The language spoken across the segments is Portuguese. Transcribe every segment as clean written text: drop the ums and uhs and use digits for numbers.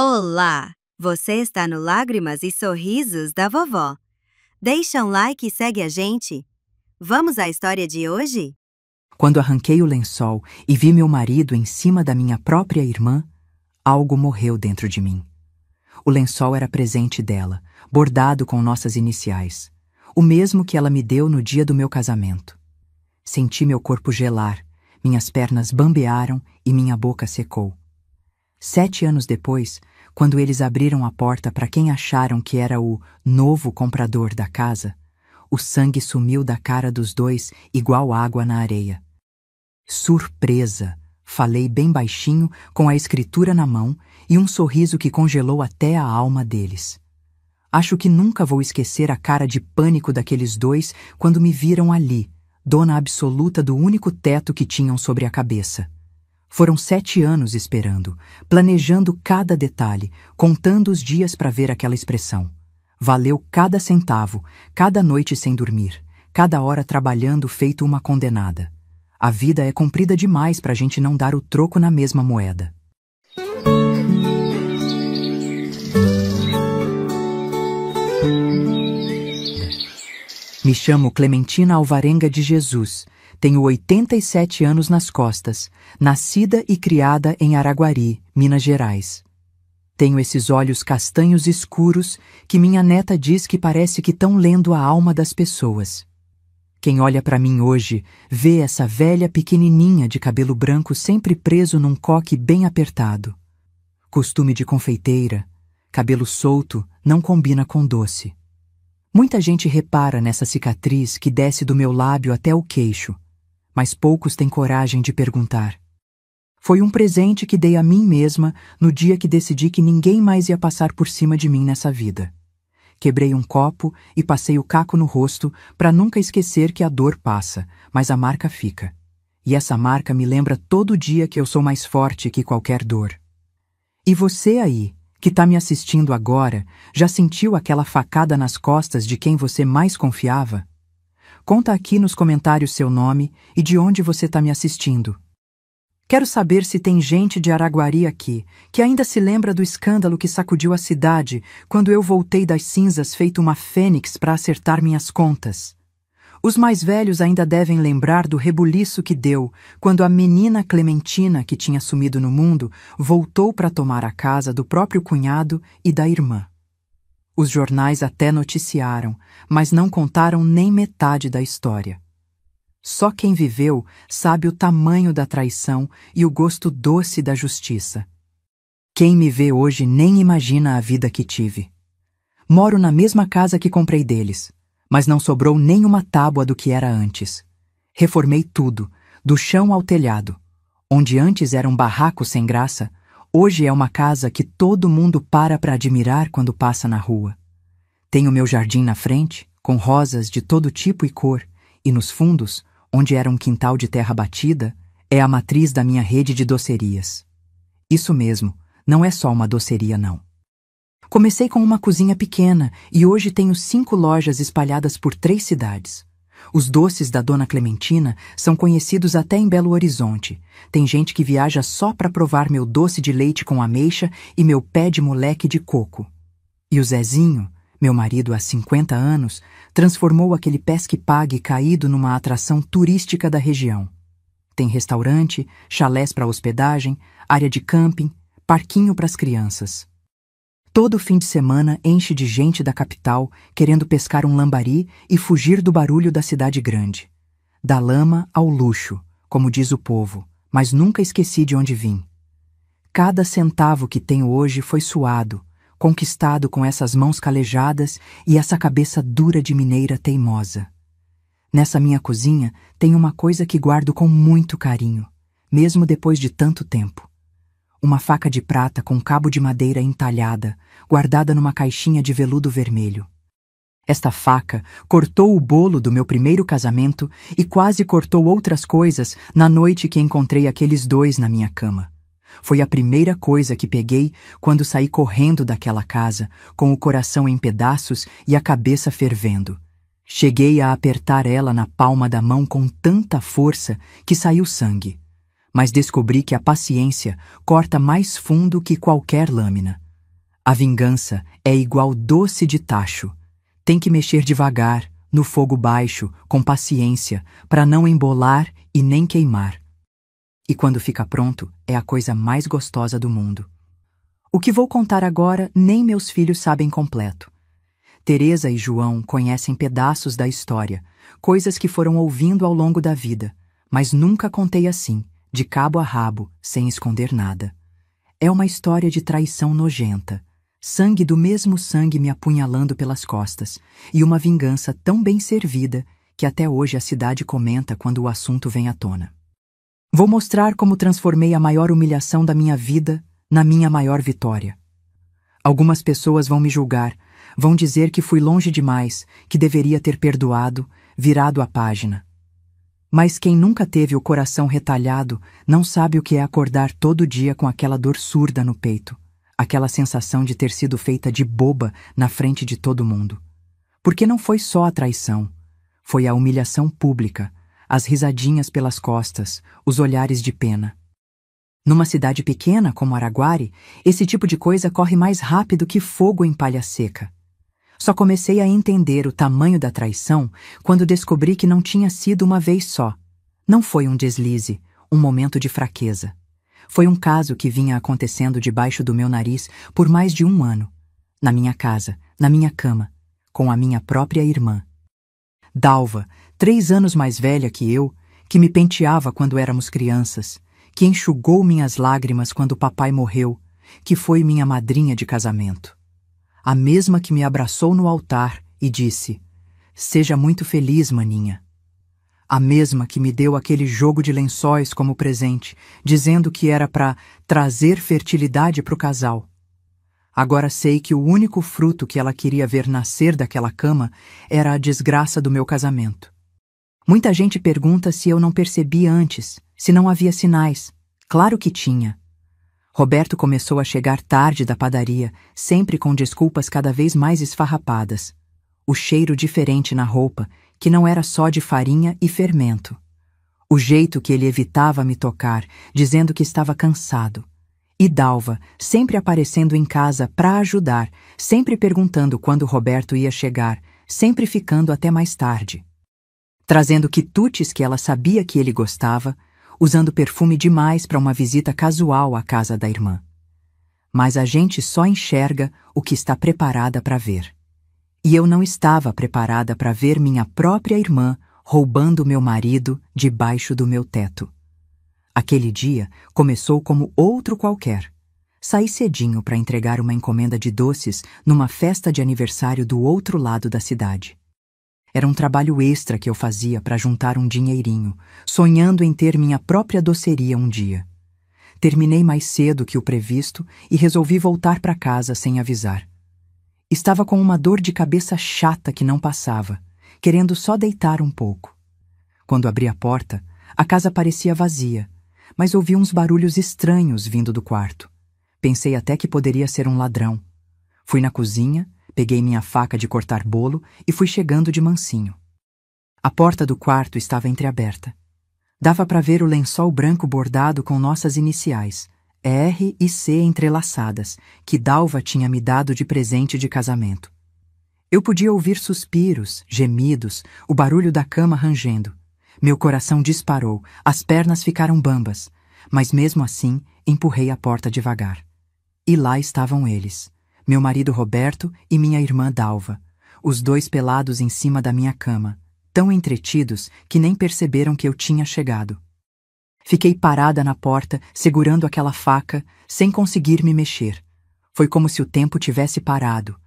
Olá! Você está no Lágrimas e Sorrisos da Vovó. Deixa um like e segue a gente. Vamos à história de hoje? Quando arranquei o lençol e vi meu marido em cima da minha própria irmã, algo morreu dentro de mim. O lençol era presente dela, bordado com nossas iniciais, o mesmo que ela me deu no dia do meu casamento. Senti meu corpo gelar, minhas pernas bambearam e minha boca secou. 7 anos depois, quando eles abriram a porta para quem acharam que era o novo comprador da casa, o sangue sumiu da cara dos dois igual água na areia. Surpresa! Falei bem baixinho, com a escritura na mão e um sorriso que congelou até a alma deles. Acho que nunca vou esquecer a cara de pânico daqueles dois quando me viram ali, dona absoluta do único teto que tinham sobre a cabeça. Foram 7 anos esperando, planejando cada detalhe, contando os dias para ver aquela expressão. Valeu cada centavo, cada noite sem dormir, cada hora trabalhando feito uma condenada. A vida é comprida demais para a gente não dar o troco na mesma moeda. Me chamo Clementina Alvarenga de Jesus. Tenho 87 anos nas costas, nascida e criada em Araguari, Minas Gerais. Tenho esses olhos castanhos escuros que minha neta diz que parece que estão lendo a alma das pessoas. Quem olha para mim hoje vê essa velha pequenininha de cabelo branco sempre preso num coque bem apertado. Costume de confeiteira, cabelo solto não combina com doce. Muita gente repara nessa cicatriz que desce do meu lábio até o queixo, mas poucos têm coragem de perguntar. Foi um presente que dei a mim mesma no dia que decidi que ninguém mais ia passar por cima de mim nessa vida. Quebrei um copo e passei o caco no rosto para nunca esquecer que a dor passa, mas a marca fica. E essa marca me lembra todo dia que eu sou mais forte que qualquer dor. E você aí, que está me assistindo agora, já sentiu aquela facada nas costas de quem você mais confiava? Conta aqui nos comentários seu nome e de onde você está me assistindo. Quero saber se tem gente de Araguari aqui que ainda se lembra do escândalo que sacudiu a cidade quando eu voltei das cinzas feito uma fênix para acertar minhas contas. Os mais velhos ainda devem lembrar do rebuliço que deu quando a menina Clementina, que tinha sumido no mundo, voltou para tomar a casa do próprio cunhado e da irmã. Os jornais até noticiaram, mas não contaram nem metade da história. Só quem viveu sabe o tamanho da traição e o gosto doce da justiça. Quem me vê hoje nem imagina a vida que tive. Moro na mesma casa que comprei deles, mas não sobrou nem uma tábua do que era antes. Reformei tudo, do chão ao telhado. Onde antes era um barraco sem graça, hoje é uma casa que todo mundo para admirar quando passa na rua. Tenho meu jardim na frente, com rosas de todo tipo e cor, e nos fundos, onde era um quintal de terra batida, é a matriz da minha rede de docerias. Isso mesmo, não é só uma doceria não. Comecei com uma cozinha pequena e hoje tenho 5 lojas espalhadas por 3 cidades. Os doces da Dona Clementina são conhecidos até em Belo Horizonte. Tem gente que viaja só para provar meu doce de leite com ameixa e meu pé de moleque de coco. E o Zezinho, meu marido há 50 anos, transformou aquele pesque-pague caído numa atração turística da região. Tem restaurante, chalés para hospedagem, área de camping, parquinho para as crianças. Todo fim de semana enche de gente da capital querendo pescar um lambari e fugir do barulho da cidade grande. Da lama ao luxo, como diz o povo, mas nunca esqueci de onde vim. Cada centavo que tenho hoje foi suado, conquistado com essas mãos calejadas e essa cabeça dura de mineira teimosa. Nessa minha cozinha tem uma coisa que guardo com muito carinho, mesmo depois de tanto tempo. Uma faca de prata com cabo de madeira entalhada, guardada numa caixinha de veludo vermelho. Esta faca cortou o bolo do meu primeiro casamento e quase cortou outras coisas na noite que encontrei aqueles dois na minha cama. Foi a primeira coisa que peguei quando saí correndo daquela casa, com o coração em pedaços e a cabeça fervendo. Cheguei a apertar ela na palma da mão com tanta força que saiu sangue. Mas descobri que a paciência corta mais fundo que qualquer lâmina. A vingança é igual doce de tacho. Tem que mexer devagar, no fogo baixo, com paciência, para não embolar e nem queimar. E quando fica pronto, é a coisa mais gostosa do mundo. O que vou contar agora, nem meus filhos sabem completo. Teresa e João conhecem pedaços da história, coisas que foram ouvindo ao longo da vida, mas nunca contei assim, de cabo a rabo, sem esconder nada. É uma história de traição nojenta, sangue do mesmo sangue me apunhalando pelas costas, e uma vingança tão bem servida que até hoje a cidade comenta quando o assunto vem à tona. Vou mostrar como transformei a maior humilhação da minha vida na minha maior vitória. Algumas pessoas vão me julgar, vão dizer que fui longe demais, que deveria ter perdoado, virado a página. Mas quem nunca teve o coração retalhado não sabe o que é acordar todo dia com aquela dor surda no peito, aquela sensação de ter sido feita de boba na frente de todo mundo. Porque não foi só a traição, foi a humilhação pública, as risadinhas pelas costas, os olhares de pena. Numa cidade pequena como Araguari, esse tipo de coisa corre mais rápido que fogo em palha seca. Só comecei a entender o tamanho da traição quando descobri que não tinha sido uma vez só. Não foi um deslize, um momento de fraqueza. Foi um caso que vinha acontecendo debaixo do meu nariz por mais de 1 ano. Na minha casa, na minha cama, com a minha própria irmã. Dalva, 3 anos mais velha que eu, que me penteava quando éramos crianças, que enxugou minhas lágrimas quando papai morreu, que foi minha madrinha de casamento. A mesma que me abraçou no altar e disse: "Seja muito feliz, maninha." A mesma que me deu aquele jogo de lençóis como presente, dizendo que era para trazer fertilidade para o casal. Agora sei que o único fruto que ela queria ver nascer daquela cama era a desgraça do meu casamento. Muita gente pergunta se eu não percebi antes, se não havia sinais. Claro que tinha. Roberto começou a chegar tarde da padaria, sempre com desculpas cada vez mais esfarrapadas. O cheiro diferente na roupa, que não era só de farinha e fermento. O jeito que ele evitava me tocar, dizendo que estava cansado. E Dalva, sempre aparecendo em casa para ajudar, sempre perguntando quando Roberto ia chegar, sempre ficando até mais tarde. Trazendo quitutes que ela sabia que ele gostava, usando perfume demais para uma visita casual à casa da irmã. Mas a gente só enxerga o que está preparada para ver. E eu não estava preparada para ver minha própria irmã roubando meu marido debaixo do meu teto. Aquele dia começou como outro qualquer. Saí cedinho para entregar uma encomenda de doces numa festa de aniversário do outro lado da cidade. Era um trabalho extra que eu fazia para juntar um dinheirinho, sonhando em ter minha própria doceria um dia. Terminei mais cedo que o previsto e resolvi voltar para casa sem avisar. Estava com uma dor de cabeça chata que não passava, querendo só deitar um pouco. Quando abri a porta, a casa parecia vazia, mas ouvi uns barulhos estranhos vindo do quarto. Pensei até que poderia ser um ladrão. Fui na cozinha, peguei minha faca de cortar bolo e fui chegando de mansinho. A porta do quarto estava entreaberta. Dava para ver o lençol branco bordado com nossas iniciais, R e C entrelaçadas, que Dalva tinha me dado de presente de casamento. Eu podia ouvir suspiros, gemidos, o barulho da cama rangendo. Meu coração disparou, as pernas ficaram bambas, mas mesmo assim empurrei a porta devagar. E lá estavam eles, meu marido Roberto e minha irmã Dalva, os dois pelados em cima da minha cama, tão entretidos que nem perceberam que eu tinha chegado. Fiquei parada na porta, segurando aquela faca, sem conseguir me mexer. Foi como se o tempo tivesse parado.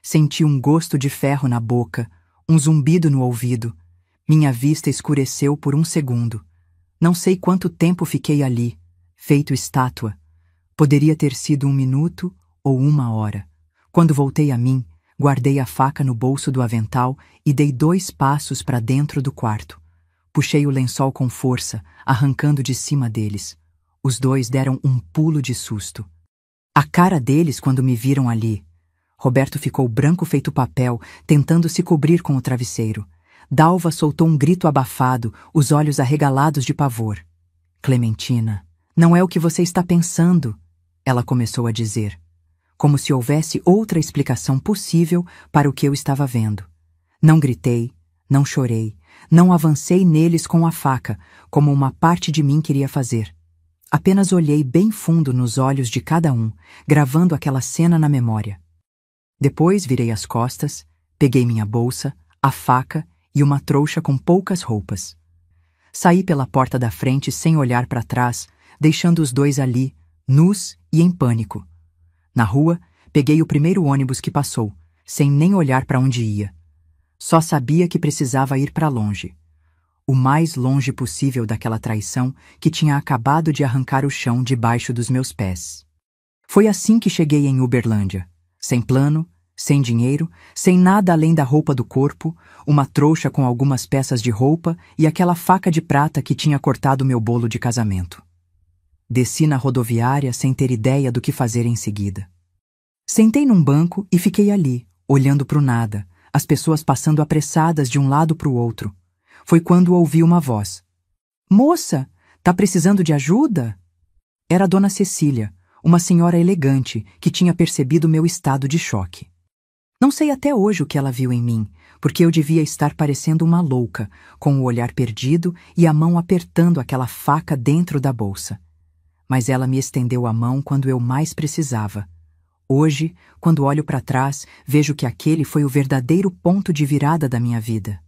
Senti um gosto de ferro na boca, um zumbido no ouvido. Minha vista escureceu por 1 segundo. Não sei quanto tempo fiquei ali, feito estátua. Poderia ter sido 1 minuto ou 1 hora. Quando voltei a mim, guardei a faca no bolso do avental e dei 2 passos para dentro do quarto. Puxei o lençol com força, arrancando de cima deles. Os dois deram um pulo de susto. A cara deles quando me viram ali. Roberto ficou branco feito papel, tentando se cobrir com o travesseiro. Dalva soltou um grito abafado, os olhos arregalados de pavor. "Clementina, não é o que você está pensando", ela começou a dizer. como se houvesse outra explicação possível para o que eu estava vendo. Não gritei, não chorei, não avancei neles com a faca, como uma parte de mim queria fazer. Apenas olhei bem fundo nos olhos de cada um, gravando aquela cena na memória. Depois virei as costas, peguei minha bolsa, a faca e uma trouxa com poucas roupas. Saí pela porta da frente sem olhar para trás, deixando os dois ali, nus e em pânico. Na rua, peguei o primeiro ônibus que passou, sem nem olhar para onde ia. Só sabia que precisava ir para longe. O mais longe possível daquela traição que tinha acabado de arrancar o chão debaixo dos meus pés. Foi assim que cheguei em Uberlândia, sem plano, sem dinheiro, sem nada além da roupa do corpo, uma trouxa com algumas peças de roupa e aquela faca de prata que tinha cortado meu bolo de casamento. Desci na rodoviária sem ter ideia do que fazer em seguida. Sentei num banco e fiquei ali, olhando para o nada, as pessoas passando apressadas de um lado para o outro. Foi quando ouvi uma voz. "Moça, tá precisando de ajuda?" Era a Dona Cecília, uma senhora elegante que tinha percebido meu estado de choque. Não sei até hoje o que ela viu em mim, porque eu devia estar parecendo uma louca, com o olhar perdido e a mão apertando aquela faca dentro da bolsa. Mas ela me estendeu a mão quando eu mais precisava. Hoje, quando olho para trás, vejo que aquele foi o verdadeiro ponto de virada da minha vida.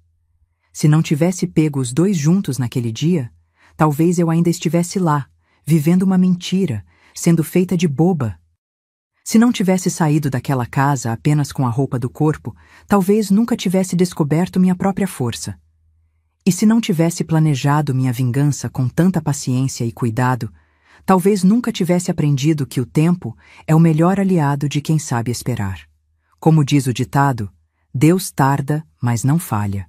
Se não tivesse pego os dois juntos naquele dia, talvez eu ainda estivesse lá, vivendo uma mentira, sendo feita de boba. Se não tivesse saído daquela casa apenas com a roupa do corpo, talvez nunca tivesse descoberto minha própria força. E se não tivesse planejado minha vingança com tanta paciência e cuidado, talvez nunca tivesse aprendido que o tempo é o melhor aliado de quem sabe esperar. Como diz o ditado, Deus tarda, mas não falha.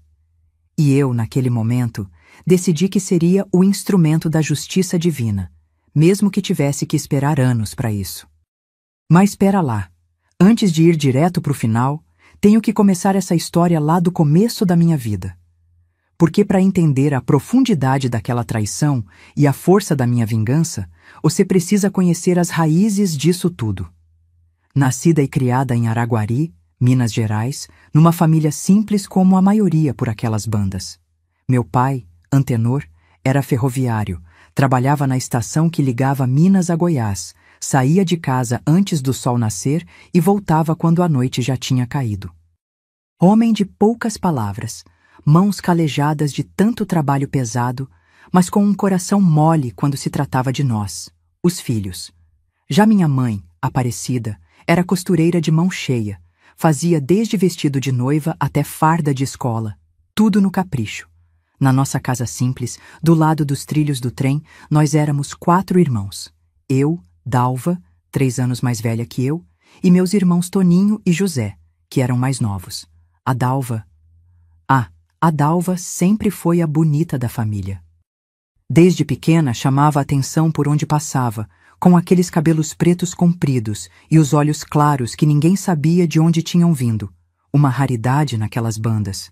E eu, naquele momento, decidi que seria o instrumento da justiça divina, mesmo que tivesse que esperar anos para isso. Mas espera lá, antes de ir direto para o final, tenho que começar essa história lá do começo da minha vida. Porque para entender a profundidade daquela traição e a força da minha vingança, você precisa conhecer as raízes disso tudo. Nascida e criada em Araguari, Minas Gerais, numa família simples como a maioria por aquelas bandas. Meu pai, Antenor, era ferroviário, trabalhava na estação que ligava Minas a Goiás, saía de casa antes do sol nascer e voltava quando a noite já tinha caído. Homem de poucas palavras, mãos calejadas de tanto trabalho pesado, mas com um coração mole quando se tratava de nós, os filhos. Já minha mãe, Aparecida, era costureira de mão cheia, fazia desde vestido de noiva até farda de escola, tudo no capricho. Na nossa casa simples, do lado dos trilhos do trem, nós éramos 4 irmãos. Eu, Dalva, 3 anos mais velha que eu, e meus irmãos Toninho e José, que eram mais novos. A Dalva sempre foi a bonita da família. Desde pequena chamava a atenção por onde passava, com aqueles cabelos pretos compridos e os olhos claros que ninguém sabia de onde tinham vindo, uma raridade naquelas bandas.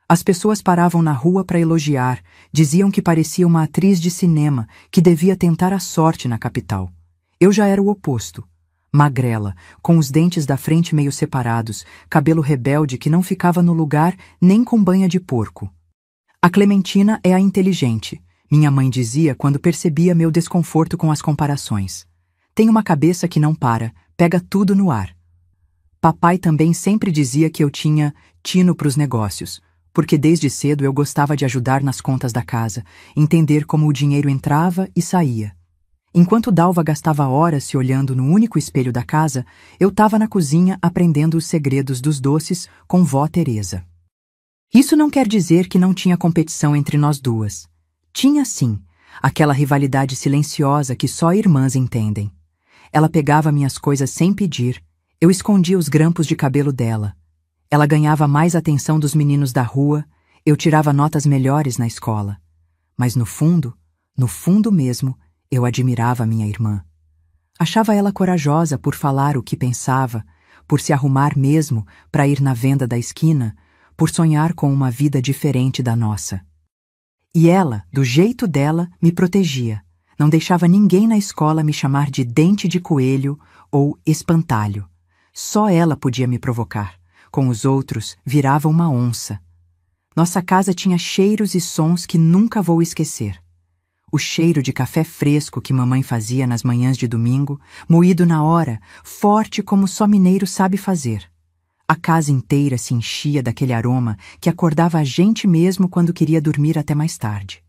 As pessoas paravam na rua para elogiar, diziam que parecia uma atriz de cinema que devia tentar a sorte na capital. Eu já era o oposto. Magrela, com os dentes da frente meio separados, cabelo rebelde que não ficava no lugar nem com banha de porco. A Clementina é a inteligente, minha mãe dizia quando percebia meu desconforto com as comparações. Tem uma cabeça que não para, pega tudo no ar. Papai também sempre dizia que eu tinha tino para os negócios, porque desde cedo eu gostava de ajudar nas contas da casa, entender como o dinheiro entrava e saía. Enquanto Dalva gastava horas se olhando no único espelho da casa, eu estava na cozinha aprendendo os segredos dos doces com vó Teresa. Isso não quer dizer que não tinha competição entre nós duas. Tinha sim, aquela rivalidade silenciosa que só irmãs entendem. Ela pegava minhas coisas sem pedir, eu escondia os grampos de cabelo dela. Ela ganhava mais atenção dos meninos da rua, eu tirava notas melhores na escola. Mas no fundo mesmo, eu admirava minha irmã. Achava ela corajosa por falar o que pensava, por se arrumar mesmo para ir na venda da esquina, por sonhar com uma vida diferente da nossa. E ela, do jeito dela, me protegia. Não deixava ninguém na escola me chamar de dente de coelho ou espantalho. Só ela podia me provocar. Com os outros, virava uma onça. Nossa casa tinha cheiros e sons que nunca vou esquecer. O cheiro de café fresco que mamãe fazia nas manhãs de domingo, moído na hora, forte como só mineiro sabe fazer. A casa inteira se enchia daquele aroma que acordava a gente mesmo quando queria dormir até mais tarde.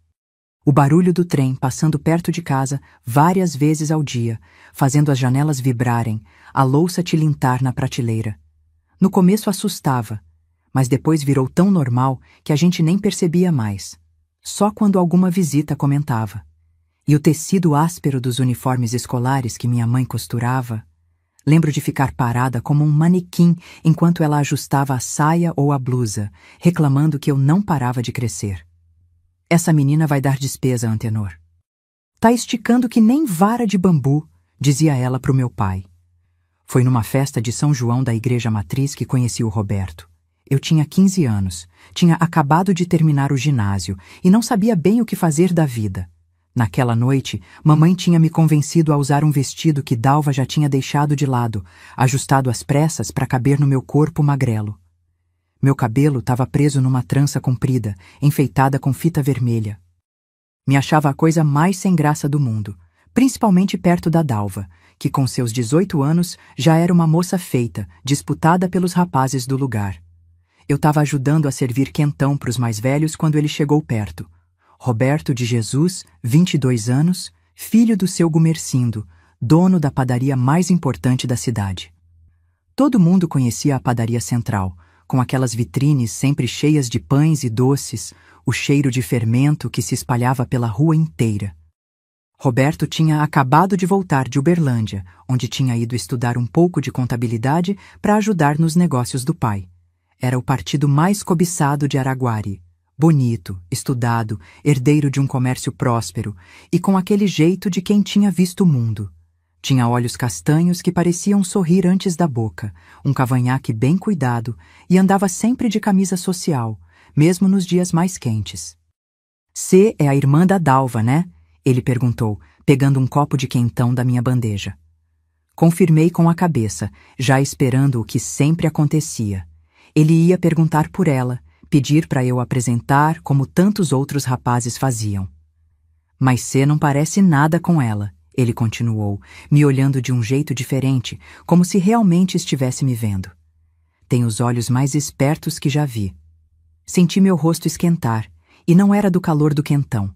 O barulho do trem passando perto de casa várias vezes ao dia, fazendo as janelas vibrarem, a louça tilintar na prateleira. No começo assustava, mas depois virou tão normal que a gente nem percebia mais. Só quando alguma visita comentava. E o tecido áspero dos uniformes escolares que minha mãe costurava. Lembro de ficar parada como um manequim enquanto ela ajustava a saia ou a blusa, reclamando que eu não parava de crescer. Essa menina vai dar despesa, Antenor. Tá esticando que nem vara de bambu, dizia ela pro meu pai. Foi numa festa de São João da Igreja Matriz que conheci o Roberto. Eu tinha 15 anos, tinha acabado de terminar o ginásio e não sabia bem o que fazer da vida. Naquela noite, mamãe tinha me convencido a usar um vestido que Dalva já tinha deixado de lado, ajustado às pressas para caber no meu corpo magrelo. Meu cabelo estava preso numa trança comprida, enfeitada com fita vermelha. Me achava a coisa mais sem graça do mundo, principalmente perto da Dalva, que com seus 18 anos já era uma moça feita, disputada pelos rapazes do lugar. Eu estava ajudando a servir quentão para os mais velhos quando ele chegou perto. Roberto de Jesus, 22 anos, filho do seu Gumercindo, dono da padaria mais importante da cidade. Todo mundo conhecia a padaria central, com aquelas vitrines sempre cheias de pães e doces, o cheiro de fermento que se espalhava pela rua inteira. Roberto tinha acabado de voltar de Uberlândia, onde tinha ido estudar um pouco de contabilidade para ajudar nos negócios do pai. Era o partido mais cobiçado de Araguari. Bonito, estudado, herdeiro de um comércio próspero e com aquele jeito de quem tinha visto o mundo. Tinha olhos castanhos que pareciam sorrir antes da boca, um cavanhaque bem cuidado e andava sempre de camisa social, mesmo nos dias mais quentes. Cê é a irmã da Dalva, né? Ele perguntou, pegando um copo de quentão da minha bandeja. Confirmei com a cabeça, já esperando o que sempre acontecia. Ele ia perguntar por ela, pedir para eu apresentar como tantos outros rapazes faziam. Mas cê não parece nada com ela, ele continuou, me olhando de um jeito diferente, como se realmente estivesse me vendo. Tem os olhos mais espertos que já vi. Senti meu rosto esquentar, e não era do calor do quentão.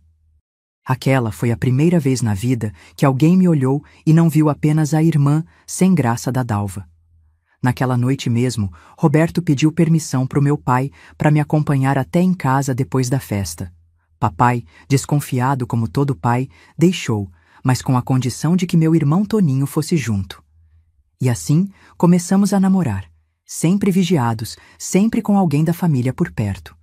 Aquela foi a primeira vez na vida que alguém me olhou e não viu apenas a irmã sem graça da Dalva. Naquela noite mesmo, Roberto pediu permissão para o meu pai para me acompanhar até em casa depois da festa. Papai, desconfiado como todo pai, deixou, mas com a condição de que meu irmão Toninho fosse junto. E assim, começamos a namorar, sempre vigiados, sempre com alguém da família por perto.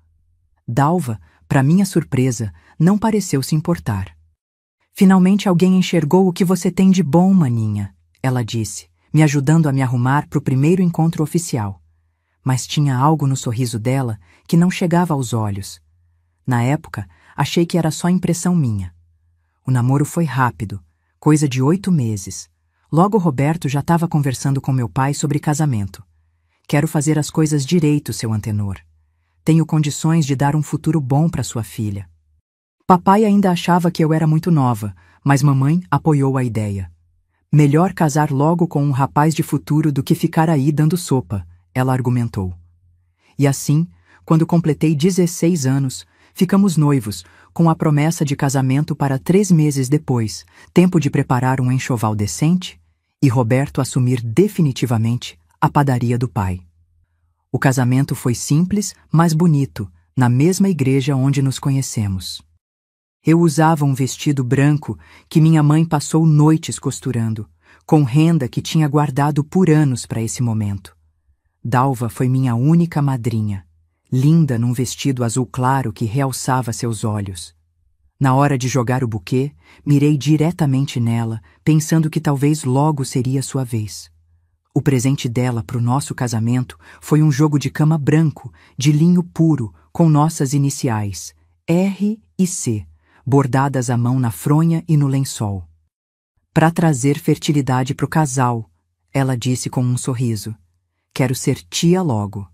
Dalva, para minha surpresa, não pareceu se importar. Finalmente alguém enxergou o que você tem de bom, maninha, ela disse, me ajudando a me arrumar para o primeiro encontro oficial. Mas tinha algo no sorriso dela que não chegava aos olhos. Na época, achei que era só impressão minha. O namoro foi rápido, coisa de 8 meses. Logo Roberto já estava conversando com meu pai sobre casamento. Quero fazer as coisas direito, seu Antenor. Tenho condições de dar um futuro bom para sua filha. Papai ainda achava que eu era muito nova, mas mamãe apoiou a ideia. Melhor casar logo com um rapaz de futuro do que ficar aí dando sopa, ela argumentou. E assim, quando completei 16 anos, ficamos noivos, com a promessa de casamento para 3 meses depois, tempo de preparar um enxoval decente, e Roberto assumir definitivamente a padaria do pai. O casamento foi simples, mas bonito, na mesma igreja onde nos conhecemos. Eu usava um vestido branco que minha mãe passou noites costurando, com renda que tinha guardado por anos para esse momento. Dalva foi minha única madrinha, linda num vestido azul claro que realçava seus olhos. Na hora de jogar o buquê, mirei diretamente nela, pensando que talvez logo seria sua vez. O presente dela para o nosso casamento foi um jogo de cama branco, de linho puro, com nossas iniciais, R e C, bordadas à mão na fronha e no lençol. Para trazer fertilidade para o casal, ela disse com um sorriso. Quero ser tia logo.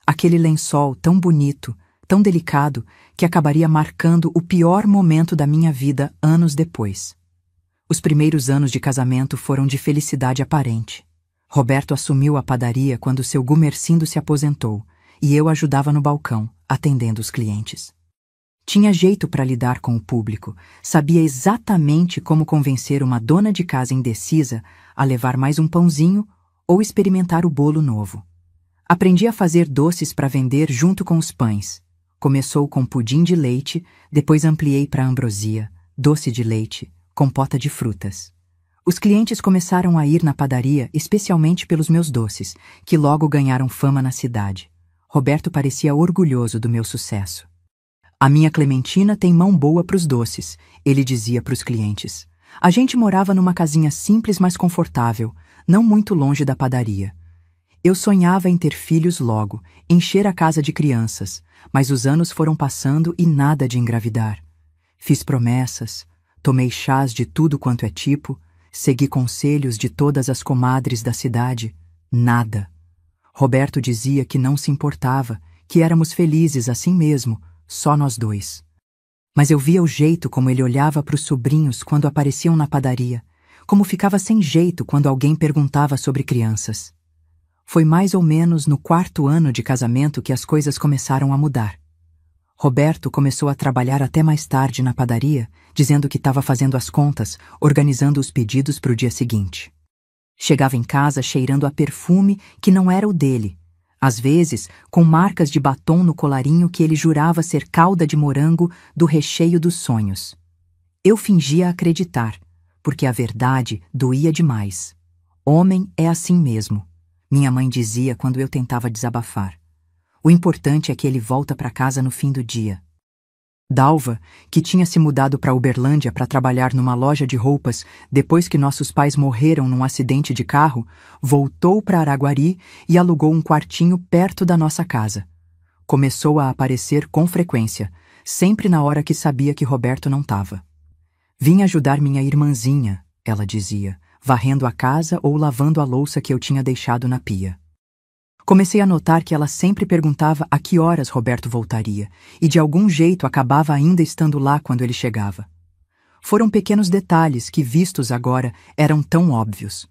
Aquele lençol tão bonito, tão delicado, que acabaria marcando o pior momento da minha vida anos depois. Os primeiros anos de casamento foram de felicidade aparente. Roberto assumiu a padaria quando seu Gumercindo se aposentou, e eu ajudava no balcão, atendendo os clientes. Tinha jeito para lidar com o público, sabia exatamente como convencer uma dona de casa indecisa a levar mais um pãozinho ou experimentar o bolo novo. Aprendi a fazer doces para vender junto com os pães. Começou com pudim de leite, depois ampliei para ambrosia, doce de leite, compota de frutas. Os clientes começaram a ir na padaria especialmente pelos meus doces, que logo ganharam fama na cidade. Roberto parecia orgulhoso do meu sucesso. A minha Clementina tem mão boa para os doces, ele dizia para os clientes. A gente morava numa casinha simples, mas confortável, não muito longe da padaria. Eu sonhava em ter filhos logo, encher a casa de crianças, mas os anos foram passando e nada de engravidar. Fiz promessas, tomei chás de tudo quanto é tipo, segui conselhos de todas as comadres da cidade, nada. Roberto dizia que não se importava, que éramos felizes assim mesmo, só nós dois. Mas eu via o jeito como ele olhava para os sobrinhos quando apareciam na padaria, como ficava sem jeito quando alguém perguntava sobre crianças. Foi mais ou menos no 4º ano de casamento que as coisas começaram a mudar. Roberto começou a trabalhar até mais tarde na padaria, dizendo que estava fazendo as contas, organizando os pedidos para o dia seguinte. Chegava em casa cheirando a perfume que não era o dele, às vezes com marcas de batom no colarinho que ele jurava ser calda de morango do recheio dos sonhos. Eu fingia acreditar, porque a verdade doía demais. Homem é assim mesmo, minha mãe dizia quando eu tentava desabafar. O importante é que ele volta para casa no fim do dia. Dalva, que tinha se mudado para Uberlândia para trabalhar numa loja de roupas depois que nossos pais morreram num acidente de carro, voltou para Araguari e alugou um quartinho perto da nossa casa. Começou a aparecer com frequência, sempre na hora que sabia que Roberto não estava. Vim ajudar minha irmãzinha, ela dizia, varrendo a casa ou lavando a louça que eu tinha deixado na pia. Comecei a notar que ela sempre perguntava a que horas Roberto voltaria, e de algum jeito acabava ainda estando lá quando ele chegava. Foram pequenos detalhes que, vistos agora, eram tão óbvios.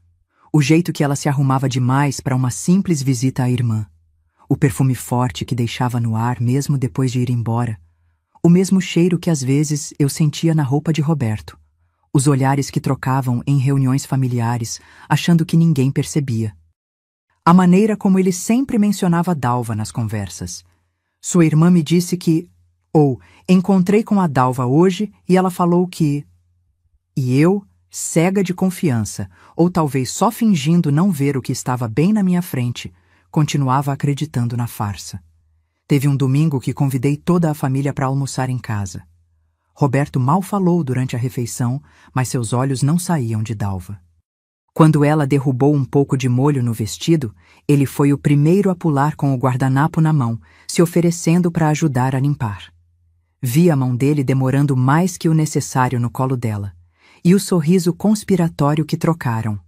O jeito que ela se arrumava demais para uma simples visita à irmã. O perfume forte que deixava no ar mesmo depois de ir embora. O mesmo cheiro que às vezes eu sentia na roupa de Roberto. Os olhares que trocavam em reuniões familiares, achando que ninguém percebia. A maneira como ele sempre mencionava Dalva nas conversas. Sua irmã me disse que... encontrei com a Dalva hoje e ela falou que... E eu, cega de confiança, ou talvez só fingindo não ver o que estava bem na minha frente, continuava acreditando na farsa. Teve um domingo que convidei toda a família para almoçar em casa. Roberto mal falou durante a refeição, mas seus olhos não saíam de Dalva. Quando ela derrubou um pouco de molho no vestido, ele foi o primeiro a pular com o guardanapo na mão, se oferecendo para ajudar a limpar. Vi a mão dele demorando mais que o necessário no colo dela, e o sorriso conspiratório que trocaram.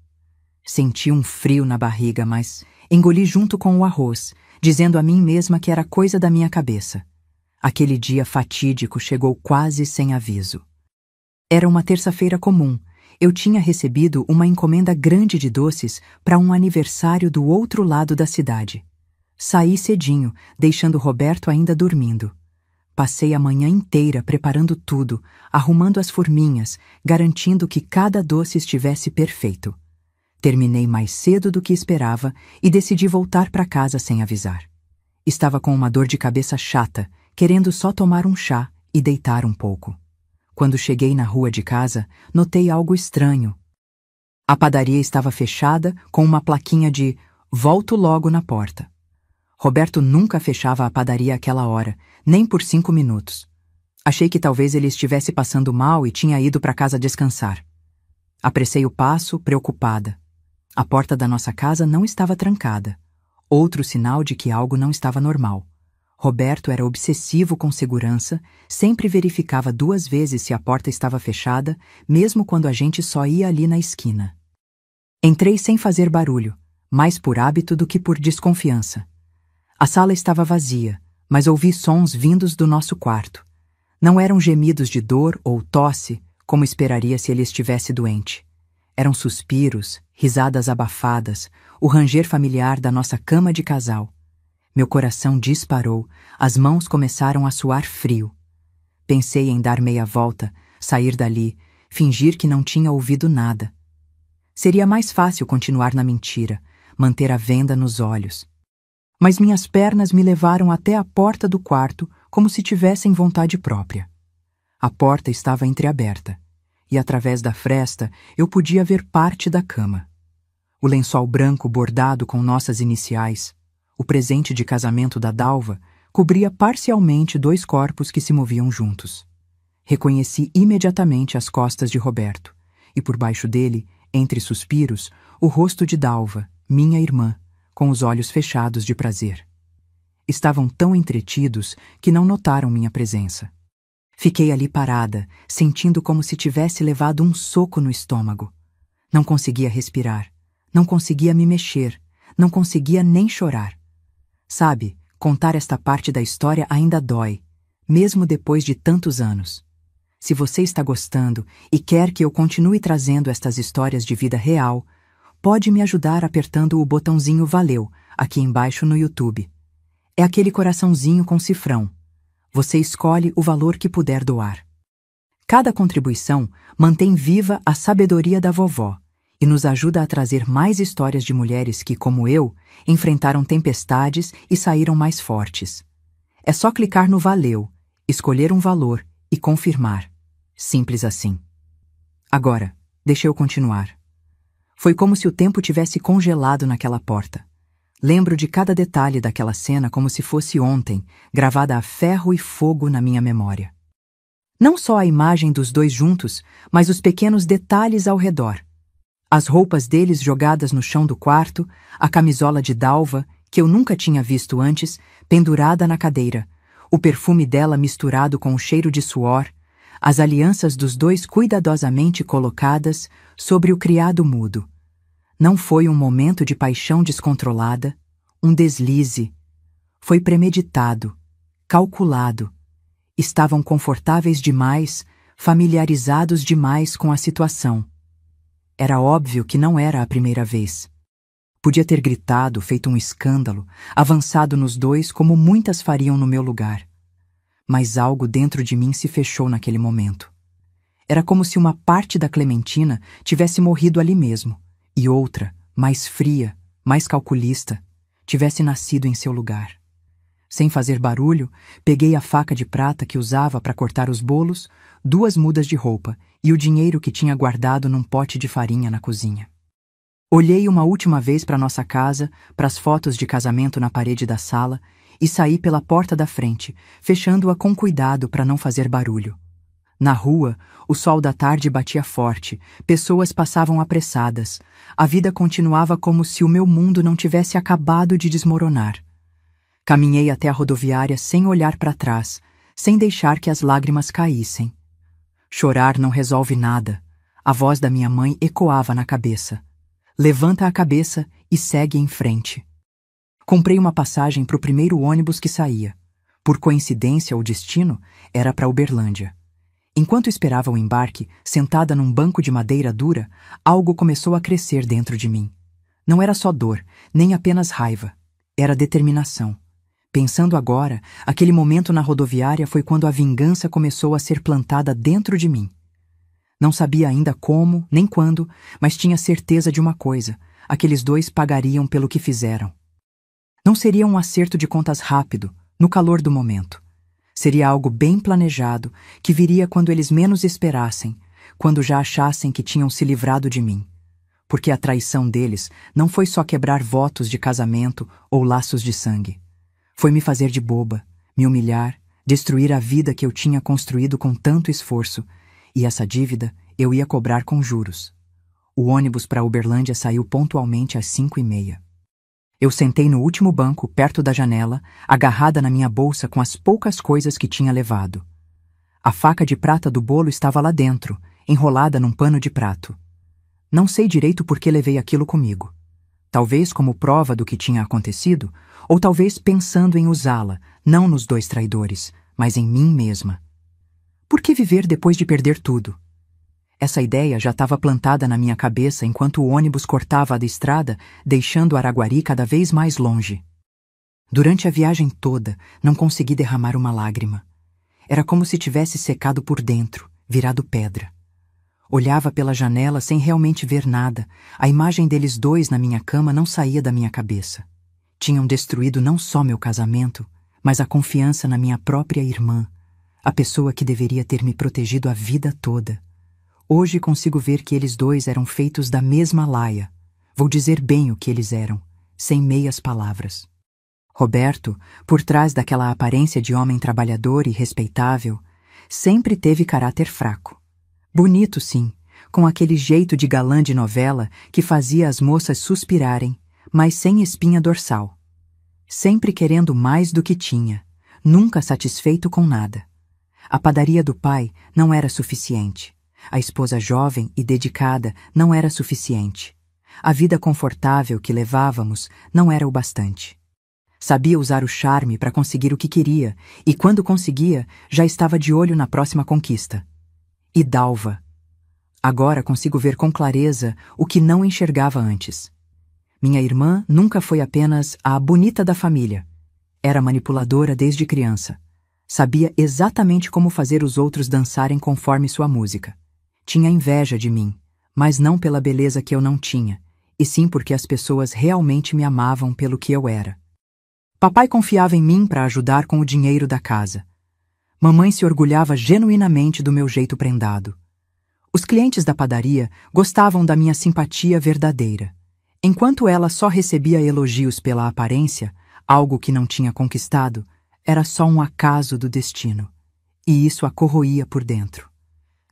Senti um frio na barriga, mas engoli junto com o arroz, dizendo a mim mesma que era coisa da minha cabeça. Aquele dia fatídico chegou quase sem aviso. Era uma terça-feira comum. Eu tinha recebido uma encomenda grande de doces para um aniversário do outro lado da cidade. Saí cedinho, deixando Roberto ainda dormindo. Passei a manhã inteira preparando tudo, arrumando as forminhas, garantindo que cada doce estivesse perfeito. Terminei mais cedo do que esperava e decidi voltar para casa sem avisar. Estava com uma dor de cabeça chata, querendo só tomar um chá e deitar um pouco. Quando cheguei na rua de casa, notei algo estranho. A padaria estava fechada com uma plaquinha de "Volto logo" na porta. Roberto nunca fechava a padaria àquela hora, nem por 5 minutos. Achei que talvez ele estivesse passando mal e tinha ido para casa descansar. Apressei o passo, preocupada. A porta da nossa casa não estava trancada. Outro sinal de que algo não estava normal. Roberto era obsessivo com segurança, sempre verificava 2 vezes se a porta estava fechada, mesmo quando a gente só ia ali na esquina. Entrei sem fazer barulho, mais por hábito do que por desconfiança. A sala estava vazia, mas ouvi sons vindos do nosso quarto. Não eram gemidos de dor ou tosse, como esperaria se ele estivesse doente. Eram suspiros, risadas abafadas, o ranger familiar da nossa cama de casal. Meu coração disparou, as mãos começaram a suar frio. Pensei em dar meia volta, sair dali, fingir que não tinha ouvido nada. Seria mais fácil continuar na mentira, manter a venda nos olhos. Mas minhas pernas me levaram até a porta do quarto como se tivessem vontade própria. A porta estava entreaberta, e através da fresta eu podia ver parte da cama. O lençol branco bordado com nossas iniciais, o presente de casamento da Dalva, cobria parcialmente dois corpos que se moviam juntos. Reconheci imediatamente as costas de Roberto, e por baixo dele, entre suspiros, o rosto de Dalva, minha irmã, com os olhos fechados de prazer. Estavam tão entretidos que não notaram minha presença. Fiquei ali parada, sentindo como se tivesse levado um soco no estômago. Não conseguia respirar, não conseguia me mexer, não conseguia nem chorar. Sabe, contar esta parte da história ainda dói, mesmo depois de tantos anos. Se você está gostando e quer que eu continue trazendo estas histórias de vida real, pode me ajudar apertando o botãozinho Valeu, aqui embaixo no YouTube. É aquele coraçãozinho com cifrão. Você escolhe o valor que puder doar. Cada contribuição mantém viva a sabedoria da vovó e nos ajuda a trazer mais histórias de mulheres que, como eu, enfrentaram tempestades e saíram mais fortes. É só clicar no Valeu, escolher um valor e confirmar. Simples assim. Agora, deixa eu continuar. Foi como se o tempo tivesse congelado naquela porta. Lembro de cada detalhe daquela cena como se fosse ontem, gravada a ferro e fogo na minha memória. Não só a imagem dos dois juntos, mas os pequenos detalhes ao redor. As roupas deles jogadas no chão do quarto, a camisola de Dalva, que eu nunca tinha visto antes, pendurada na cadeira, o perfume dela misturado com o cheiro de suor, as alianças dos dois cuidadosamente colocadas sobre o criado mudo. Não foi um momento de paixão descontrolada, um deslize. Foi premeditado, calculado. Estavam confortáveis demais, familiarizados demais com a situação. Era óbvio que não era a primeira vez. Podia ter gritado, feito um escândalo, avançado nos dois como muitas fariam no meu lugar. Mas algo dentro de mim se fechou naquele momento. Era como se uma parte da Clementina tivesse morrido ali mesmo, e outra, mais fria, mais calculista, tivesse nascido em seu lugar. Sem fazer barulho, peguei a faca de prata que usava para cortar os bolos, 2 mudas de roupa e o dinheiro que tinha guardado num pote de farinha na cozinha. Olhei uma última vez para nossa casa, para as fotos de casamento na parede da sala e saí pela porta da frente, fechando-a com cuidado para não fazer barulho. Na rua, o sol da tarde batia forte, pessoas passavam apressadas. A vida continuava como se o meu mundo não tivesse acabado de desmoronar. Caminhei até a rodoviária sem olhar para trás, sem deixar que as lágrimas caíssem. Chorar não resolve nada. A voz da minha mãe ecoava na cabeça. Levanta a cabeça e segue em frente. Comprei uma passagem para o primeiro ônibus que saía. Por coincidência ou destino, era para Uberlândia. Enquanto esperava o embarque, sentada num banco de madeira dura, algo começou a crescer dentro de mim. Não era só dor, nem apenas raiva. Era determinação. Pensando agora, aquele momento na rodoviária foi quando a vingança começou a ser plantada dentro de mim. Não sabia ainda como, nem quando, mas tinha certeza de uma coisa: aqueles dois pagariam pelo que fizeram. Não seria um acerto de contas rápido, no calor do momento. Seria algo bem planejado, que viria quando eles menos esperassem, quando já achassem que tinham se livrado de mim. Porque a traição deles não foi só quebrar votos de casamento ou laços de sangue. Foi me fazer de boba, me humilhar, destruir a vida que eu tinha construído com tanto esforço, e essa dívida eu ia cobrar com juros. O ônibus para Uberlândia saiu pontualmente às 5h30. Eu sentei no último banco, perto da janela, agarrada na minha bolsa com as poucas coisas que tinha levado. A faca de prata do bolo estava lá dentro, enrolada num pano de prato. Não sei direito por que levei aquilo comigo. Talvez como prova do que tinha acontecido, ou talvez pensando em usá-la, não nos dois traidores, mas em mim mesma. Por que viver depois de perder tudo? Essa ideia já estava plantada na minha cabeça enquanto o ônibus cortava a estrada, deixando Araguari cada vez mais longe. Durante a viagem toda, não consegui derramar uma lágrima. Era como se tivesse secado por dentro, virado pedra. Olhava pela janela sem realmente ver nada. A imagem deles dois na minha cama não saía da minha cabeça. Tinham destruído não só meu casamento, mas a confiança na minha própria irmã, a pessoa que deveria ter me protegido a vida toda. Hoje consigo ver que eles dois eram feitos da mesma laia. Vou dizer bem o que eles eram, sem meias palavras. Roberto, por trás daquela aparência de homem trabalhador e respeitável, sempre teve caráter fraco. Bonito, sim, com aquele jeito de galã de novela que fazia as moças suspirarem, mas sem espinha dorsal. Sempre querendo mais do que tinha, nunca satisfeito com nada. A padaria do pai não era suficiente. A esposa jovem e dedicada não era suficiente. A vida confortável que levávamos não era o bastante. Sabia usar o charme para conseguir o que queria, e quando conseguia, já estava de olho na próxima conquista. E Dalva. Agora consigo ver com clareza o que não enxergava antes. Minha irmã nunca foi apenas a bonita da família. Era manipuladora desde criança. Sabia exatamente como fazer os outros dançarem conforme sua música. Tinha inveja de mim, mas não pela beleza que eu não tinha, e sim porque as pessoas realmente me amavam pelo que eu era. Papai confiava em mim para ajudar com o dinheiro da casa. Mamãe se orgulhava genuinamente do meu jeito prendado. Os clientes da padaria gostavam da minha simpatia verdadeira. Enquanto ela só recebia elogios pela aparência, algo que não tinha conquistado, era só um acaso do destino. E isso a corroía por dentro.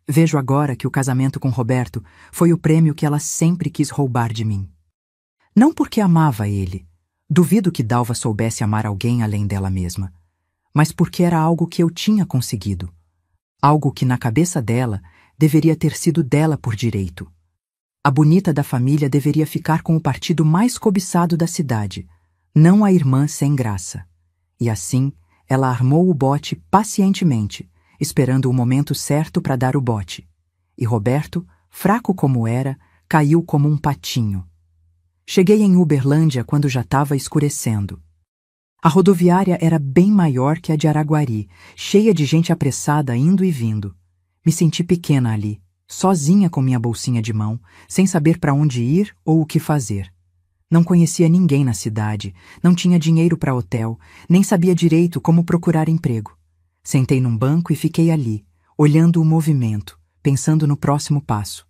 Vejo agora que o casamento com Roberto foi o prêmio que ela sempre quis roubar de mim. Não porque amava ele. Duvido que Dalva soubesse amar alguém além dela mesma. Mas porque era algo que eu tinha conseguido. Algo que na cabeça dela deveria ter sido dela por direito. A bonita da família deveria ficar com o partido mais cobiçado da cidade, não a irmã sem graça. E assim, ela armou o bote pacientemente, esperando o momento certo para dar o bote. E Roberto, fraco como era, caiu como um patinho. Cheguei em Uberlândia quando já estava escurecendo. A rodoviária era bem maior que a de Araguari, cheia de gente apressada indo e vindo. Me senti pequena ali, sozinha com minha bolsinha de mão, sem saber para onde ir ou o que fazer. Não conhecia ninguém na cidade, não tinha dinheiro para hotel, nem sabia direito como procurar emprego. Sentei num banco e fiquei ali, olhando o movimento, pensando no próximo passo.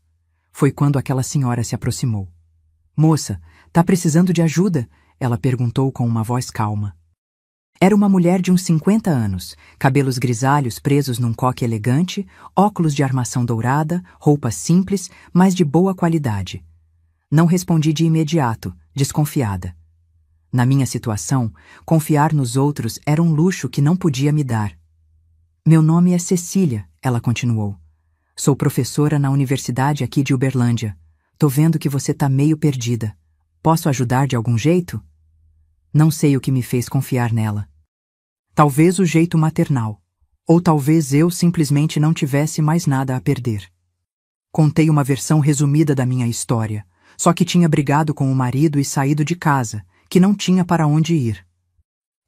Foi quando aquela senhora se aproximou. "Moça, tá precisando de ajuda?" ela perguntou com uma voz calma. Era uma mulher de uns 50 anos, cabelos grisalhos presos num coque elegante, óculos de armação dourada, roupa simples, mas de boa qualidade. Não respondi de imediato, desconfiada. Na minha situação, confiar nos outros era um luxo que não podia me dar. "Meu nome é Cecília", ela continuou. "Sou professora na universidade aqui de Uberlândia. Tô vendo que você tá meio perdida. Posso ajudar de algum jeito?" Não sei o que me fez confiar nela. Talvez o jeito maternal, ou talvez eu simplesmente não tivesse mais nada a perder. Contei uma versão resumida da minha história, só que tinha brigado com o marido e saído de casa, que não tinha para onde ir.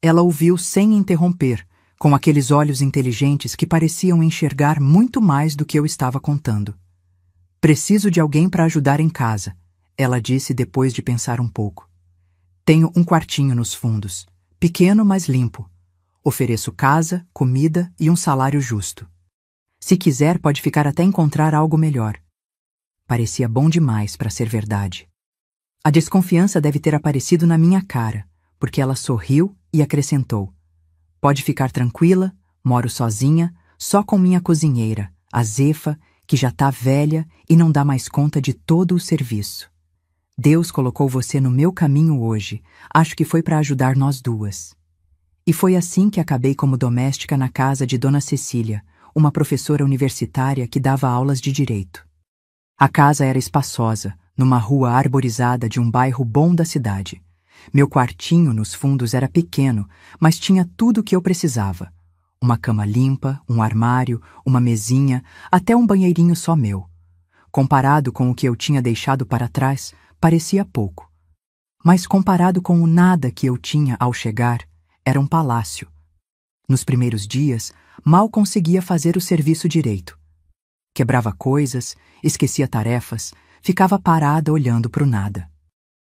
Ela ouviu sem interromper, com aqueles olhos inteligentes que pareciam enxergar muito mais do que eu estava contando. "Preciso de alguém para ajudar em casa", ela disse depois de pensar um pouco. "Tenho um quartinho nos fundos, pequeno mas limpo. Ofereço casa, comida e um salário justo. Se quiser, pode ficar até encontrar algo melhor." Parecia bom demais para ser verdade. A desconfiança deve ter aparecido na minha cara, porque ela sorriu e acrescentou: "Pode ficar tranquila, moro sozinha, só com minha cozinheira, a Zefa, que já tá velha e não dá mais conta de todo o serviço. Deus colocou você no meu caminho hoje, acho que foi para ajudar nós duas." E foi assim que acabei como doméstica na casa de Dona Cecília, uma professora universitária que dava aulas de direito. A casa era espaçosa, numa rua arborizada de um bairro bom da cidade. Meu quartinho nos fundos era pequeno, mas tinha tudo o que eu precisava. Uma cama limpa, um armário, uma mesinha, até um banheirinho só meu. Comparado com o que eu tinha deixado para trás, parecia pouco. Mas comparado com o nada que eu tinha ao chegar, era um palácio. Nos primeiros dias, mal conseguia fazer o serviço direito. Quebrava coisas, esquecia tarefas, ficava parada olhando para o nada.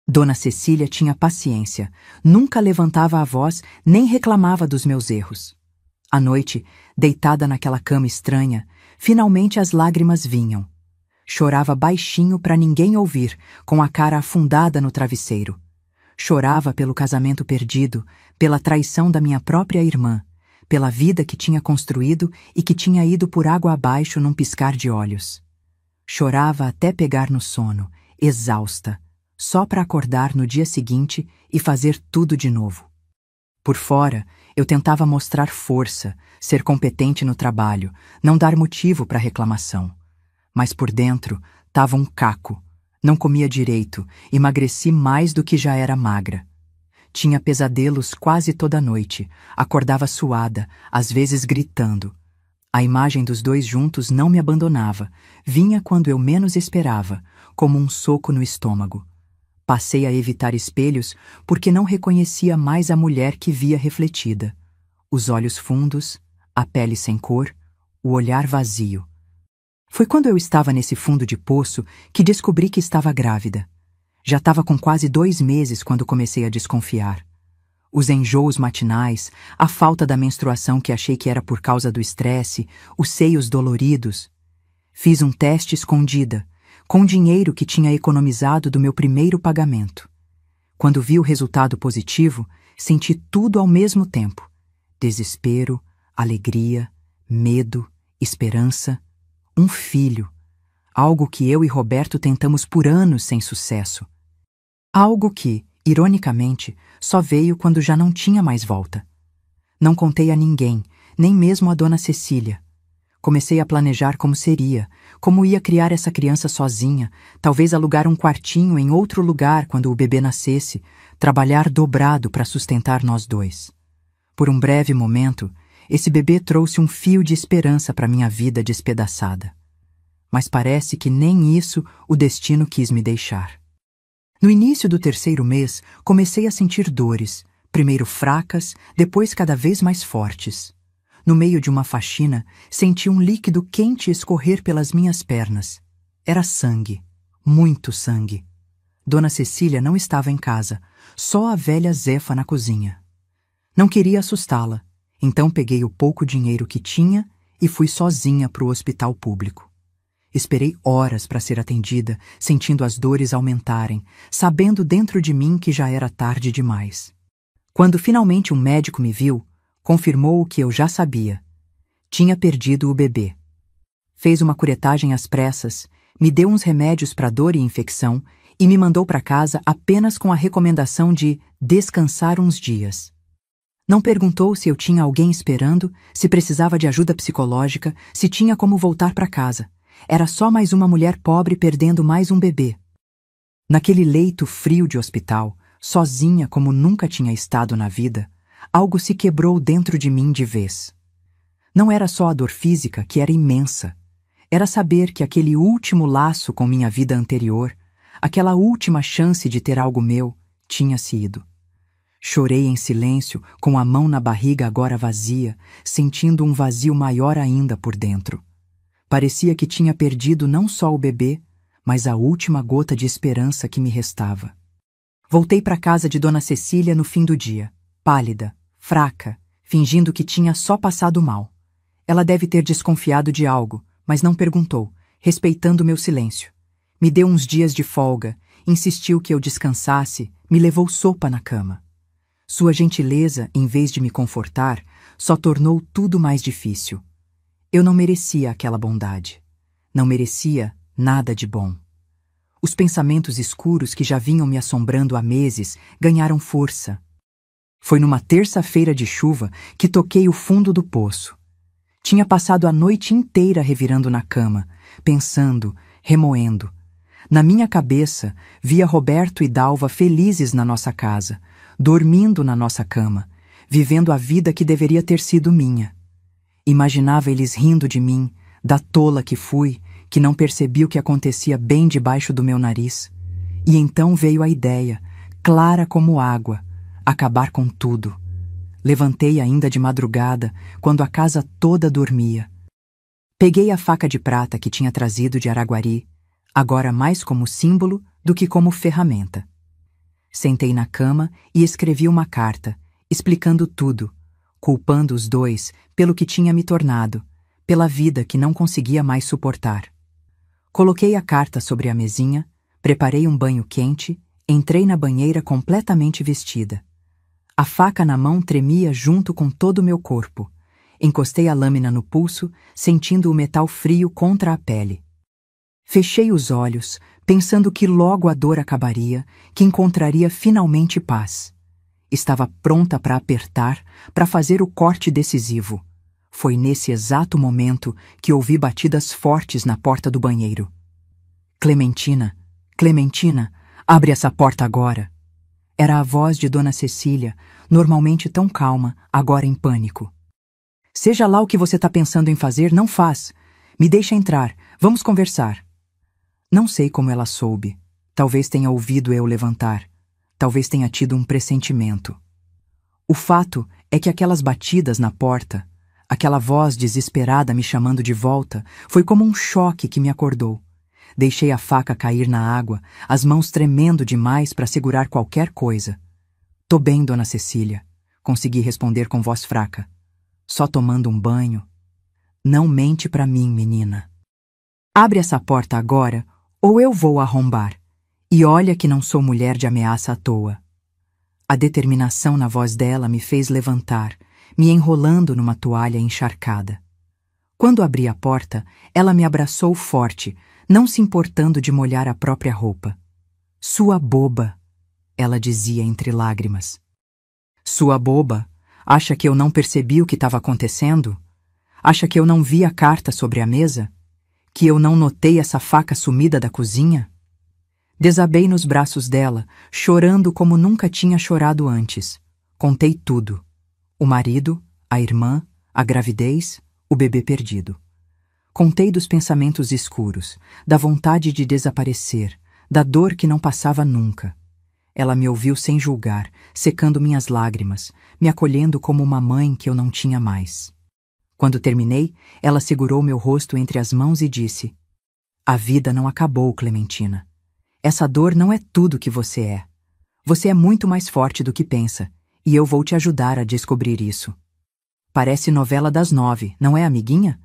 Dona Cecília tinha paciência, nunca levantava a voz nem reclamava dos meus erros. À noite, deitada naquela cama estranha, finalmente as lágrimas vinham. Chorava baixinho para ninguém ouvir, com a cara afundada no travesseiro. Chorava pelo casamento perdido, pela traição da minha própria irmã, pela vida que tinha construído e que tinha ido por água abaixo num piscar de olhos. Chorava até pegar no sono, exausta, só para acordar no dia seguinte e fazer tudo de novo. Por fora, eu tentava mostrar força, ser competente no trabalho, não dar motivo para reclamação. Mas por dentro, tava um caco. Não comia direito, emagreci mais do que já era magra. Tinha pesadelos quase toda noite, acordava suada, às vezes gritando. A imagem dos dois juntos não me abandonava, vinha quando eu menos esperava, como um soco no estômago. Passei a evitar espelhos porque não reconhecia mais a mulher que via refletida. Os olhos fundos, a pele sem cor, o olhar vazio. Foi quando eu estava nesse fundo de poço que descobri que estava grávida. Já estava com quase 2 meses quando comecei a desconfiar. Os enjoos matinais, a falta da menstruação que achei que era por causa do estresse, os seios doloridos. Fiz um teste escondida, com dinheiro que tinha economizado do meu primeiro pagamento. Quando vi o resultado positivo, senti tudo ao mesmo tempo. Desespero, alegria, medo, esperança. Um filho. Algo que eu e Roberto tentamos por anos sem sucesso. Algo que, ironicamente, só veio quando já não tinha mais volta. Não contei a ninguém, nem mesmo a Dona Cecília. Comecei a planejar como seria, como ia criar essa criança sozinha, talvez alugar um quartinho em outro lugar quando o bebê nascesse, trabalhar dobrado para sustentar nós dois. Por um breve momento, esse bebê trouxe um fio de esperança para minha vida despedaçada. Mas parece que nem isso o destino quis me deixar. No início do 3º mês, comecei a sentir dores, primeiro fracas, depois cada vez mais fortes. No meio de uma faxina, senti um líquido quente escorrer pelas minhas pernas. Era sangue, muito sangue. Dona Cecília não estava em casa, só a velha Zefa na cozinha. Não queria assustá-la, então peguei o pouco dinheiro que tinha e fui sozinha para o hospital público. Esperei horas para ser atendida, sentindo as dores aumentarem, sabendo dentro de mim que já era tarde demais. Quando finalmente um médico me viu, confirmou o que eu já sabia. Tinha perdido o bebê. Fez uma curetagem às pressas, me deu uns remédios para dor e infecção e me mandou para casa apenas com a recomendação de descansar uns dias. Não perguntou se eu tinha alguém esperando, se precisava de ajuda psicológica, se tinha como voltar para casa. Era só mais uma mulher pobre perdendo mais um bebê. Naquele leito frio de hospital, sozinha como nunca tinha estado na vida, algo se quebrou dentro de mim de vez. Não era só a dor física, que era imensa. Era saber que aquele último laço com minha vida anterior, aquela última chance de ter algo meu, tinha se ido. Chorei em silêncio, com a mão na barriga agora vazia, sentindo um vazio maior ainda por dentro. Parecia que tinha perdido não só o bebê, mas a última gota de esperança que me restava. Voltei para casa de Dona Cecília no fim do dia, pálida, fraca, fingindo que tinha só passado mal. Ela deve ter desconfiado de algo, mas não perguntou, respeitando meu silêncio. Me deu uns dias de folga, insistiu que eu descansasse, me levou sopa na cama. Sua gentileza, em vez de me confortar, só tornou tudo mais difícil. Eu não merecia aquela bondade. Não merecia nada de bom. Os pensamentos escuros que já vinham me assombrando há meses ganharam força. Foi numa terça-feira de chuva que toquei o fundo do poço. Tinha passado a noite inteira revirando na cama, pensando, remoendo. Na minha cabeça, via Roberto e Dalva felizes na nossa casa, dormindo na nossa cama, vivendo a vida que deveria ter sido minha. Imaginava eles rindo de mim, da tola que fui, que não percebi o que acontecia bem debaixo do meu nariz. E então veio a ideia, clara como água, acabar com tudo. Levantei ainda de madrugada, quando a casa toda dormia. Peguei a faca de prata que tinha trazido de Araguari, agora mais como símbolo do que como ferramenta. Sentei na cama e escrevi uma carta, explicando tudo, culpando os dois pelo que tinha me tornado, pela vida que não conseguia mais suportar. Coloquei a carta sobre a mesinha, preparei um banho quente, entrei na banheira completamente vestida. A faca na mão tremia junto com todo o meu corpo. Encostei a lâmina no pulso, sentindo o metal frio contra a pele. Fechei os olhos, pensando que logo a dor acabaria, que encontraria finalmente paz. Estava pronta para apertar, para fazer o corte decisivo. Foi nesse exato momento que ouvi batidas fortes na porta do banheiro. Clementina, Clementina, abre essa porta agora. Era a voz de Dona Cecília, normalmente tão calma, agora em pânico. Seja lá o que você está pensando em fazer, não faz. Me deixa entrar, vamos conversar. Não sei como ela soube. Talvez tenha ouvido eu levantar. Talvez tenha tido um pressentimento. O fato é que aquelas batidas na porta, aquela voz desesperada me chamando de volta, foi como um choque que me acordou. Deixei a faca cair na água, as mãos tremendo demais para segurar qualquer coisa. Tô bem, Dona Cecília, consegui responder com voz fraca. Só tomando um banho. Não mente para mim, menina. Abre essa porta agora, ou eu vou arrombar. E olha que não sou mulher de ameaça à toa. A determinação na voz dela me fez levantar, me enrolando numa toalha encharcada. Quando abri a porta, ela me abraçou forte, não se importando de molhar a própria roupa. Sua boba, ela dizia entre lágrimas. Sua boba, acha que eu não percebi o que estava acontecendo? Acha que eu não vi a carta sobre a mesa? Que eu não notei essa faca sumida da cozinha? Desabei nos braços dela, chorando como nunca tinha chorado antes. Contei tudo. O marido, a irmã, a gravidez, o bebê perdido. Contei dos pensamentos escuros, da vontade de desaparecer, da dor que não passava nunca. Ela me ouviu sem julgar, secando minhas lágrimas, me acolhendo como uma mãe que eu não tinha mais. Quando terminei, ela segurou meu rosto entre as mãos e disse: A vida não acabou, Clementina. Essa dor não é tudo que você é. Você é muito mais forte do que pensa, e eu vou te ajudar a descobrir isso. Parece novela das 9, não é, amiguinha?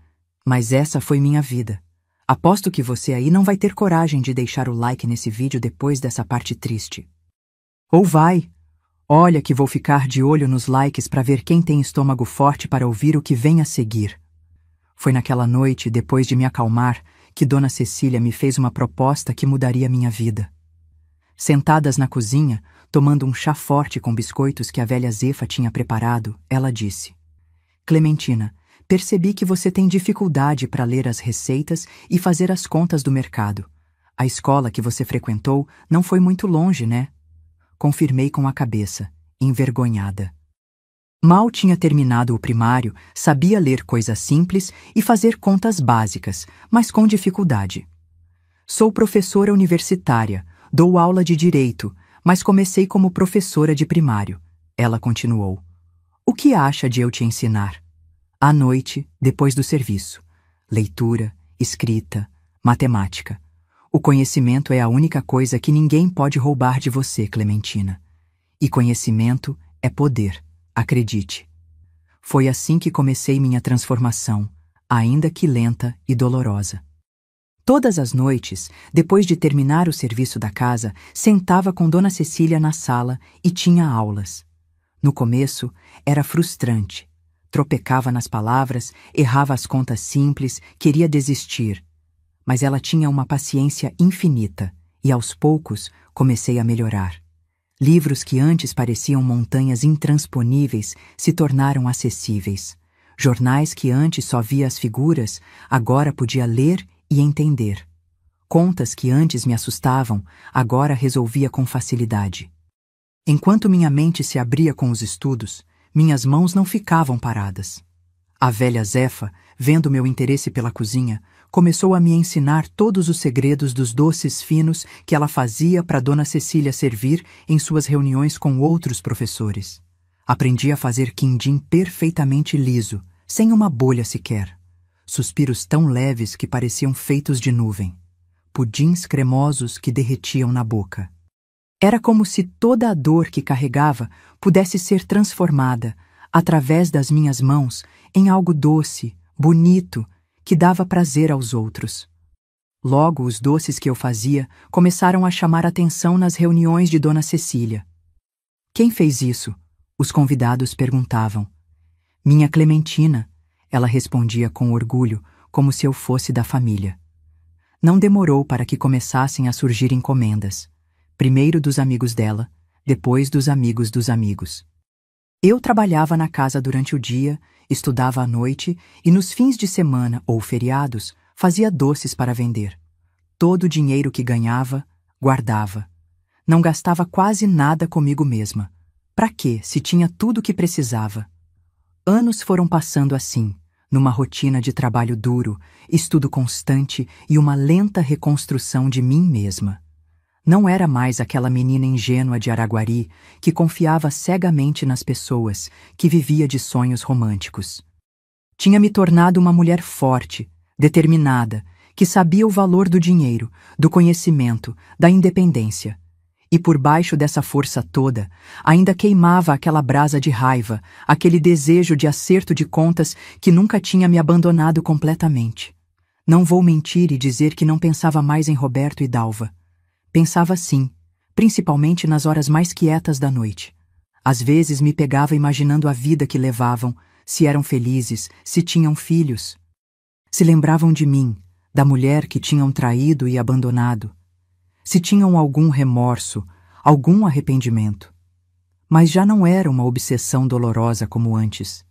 Mas essa foi minha vida. Aposto que você aí não vai ter coragem de deixar o like nesse vídeo depois dessa parte triste. Ou vai? Olha que vou ficar de olho nos likes para ver quem tem estômago forte para ouvir o que vem a seguir. Foi naquela noite, depois de me acalmar, que Dona Cecília me fez uma proposta que mudaria minha vida. Sentadas na cozinha, tomando um chá forte com biscoitos que a velha Zefa tinha preparado, ela disse: Clementina, percebi que você tem dificuldade para ler as receitas e fazer as contas do mercado. A escola que você frequentou não foi muito longe, né? Confirmei com a cabeça, envergonhada. Mal tinha terminado o primário, sabia ler coisas simples e fazer contas básicas, mas com dificuldade. Sou professora universitária, dou aula de direito, mas comecei como professora de primário. Ela continuou. O que acha de eu te ensinar? À noite, depois do serviço. Leitura, escrita, matemática. O conhecimento é a única coisa que ninguém pode roubar de você, Clementina. E conhecimento é poder. Acredite. Foi assim que comecei minha transformação, ainda que lenta e dolorosa. Todas as noites, depois de terminar o serviço da casa, sentava com Dona Cecília na sala e tinha aulas. No começo, era frustrante. Tropecava nas palavras, errava as contas simples, queria desistir. Mas ela tinha uma paciência infinita e, aos poucos, comecei a melhorar. Livros que antes pareciam montanhas intransponíveis se tornaram acessíveis. Jornais que antes só via as figuras, agora podia ler e entender. Contas que antes me assustavam, agora resolvia com facilidade. Enquanto minha mente se abria com os estudos, minhas mãos não ficavam paradas. A velha Zefa, vendo meu interesse pela cozinha, começou a me ensinar todos os segredos dos doces finos que ela fazia para Dona Cecília servir em suas reuniões com outros professores. Aprendi a fazer quindim perfeitamente liso, sem uma bolha sequer. Suspiros tão leves que pareciam feitos de nuvem. Pudins cremosos que derretiam na boca. Era como se toda a dor que carregava pudesse ser transformada, através das minhas mãos, em algo doce, bonito, que dava prazer aos outros. Logo, os doces que eu fazia começaram a chamar atenção nas reuniões de Dona Cecília. Quem fez isso? Os convidados perguntavam. Minha Clementina, ela respondia com orgulho, como se eu fosse da família. Não demorou para que começassem a surgir encomendas. Primeiro dos amigos dela, depois dos amigos dos amigos. Eu trabalhava na casa durante o dia, estudava à noite e nos fins de semana ou feriados fazia doces para vender. Todo o dinheiro que ganhava, guardava. Não gastava quase nada comigo mesma. Para quê, se tinha tudo o que precisava? Anos foram passando assim, numa rotina de trabalho duro, estudo constante e uma lenta reconstrução de mim mesma. Não era mais aquela menina ingênua de Araguari que confiava cegamente nas pessoas, que vivia de sonhos românticos. Tinha me tornado uma mulher forte, determinada, que sabia o valor do dinheiro, do conhecimento, da independência. E por baixo dessa força toda, ainda queimava aquela brasa de raiva, aquele desejo de acerto de contas que nunca tinha me abandonado completamente. Não vou mentir e dizer que não pensava mais em Roberto e Dalva. Pensava sim, principalmente nas horas mais quietas da noite. Às vezes me pegava imaginando a vida que levavam, se eram felizes, se tinham filhos. Se lembravam de mim, da mulher que tinham traído e abandonado. Se tinham algum remorso, algum arrependimento. Mas já não era uma obsessão dolorosa como antes.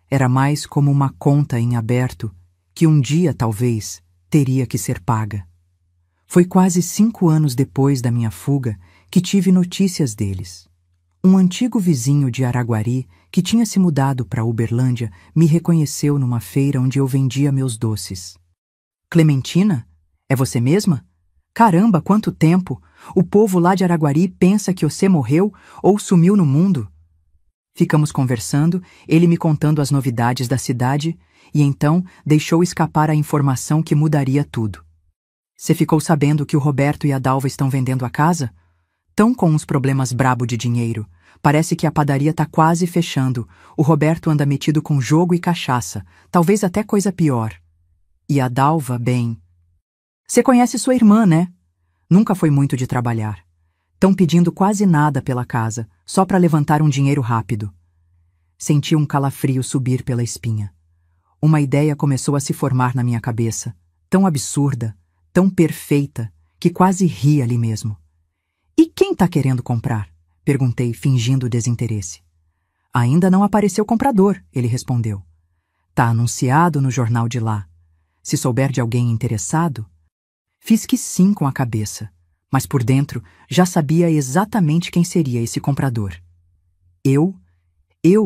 Era mais como uma conta em aberto que um dia, talvez, teria que ser paga. Foi quase 5 anos depois da minha fuga que tive notícias deles. Um antigo vizinho de Araguari, que tinha se mudado para Uberlândia, me reconheceu numa feira onde eu vendia meus doces. Clementina? É você mesma? Caramba, quanto tempo! O povo lá de Araguari pensa que você morreu ou sumiu no mundo. Ficamos conversando, ele me contando as novidades da cidade, e então deixou escapar a informação que mudaria tudo. Você ficou sabendo que o Roberto e a Dalva estão vendendo a casa? Tão com uns problemas brabo de dinheiro. Parece que a padaria tá quase fechando. O Roberto anda metido com jogo e cachaça, talvez até coisa pior. E a Dalva, bem... Você conhece sua irmã, né? Nunca foi muito de trabalhar. Tão pedindo quase nada pela casa, só para levantar um dinheiro rápido. Senti um calafrio subir pela espinha. Uma ideia começou a se formar na minha cabeça, tão absurda, tão perfeita, que quase ri ali mesmo. E quem tá querendo comprar? Perguntei, fingindo desinteresse. Ainda não apareceu comprador, ele respondeu. Tá anunciado no jornal de lá. Se souber de alguém interessado... Fiz que sim com a cabeça, mas por dentro já sabia exatamente quem seria esse comprador. Eu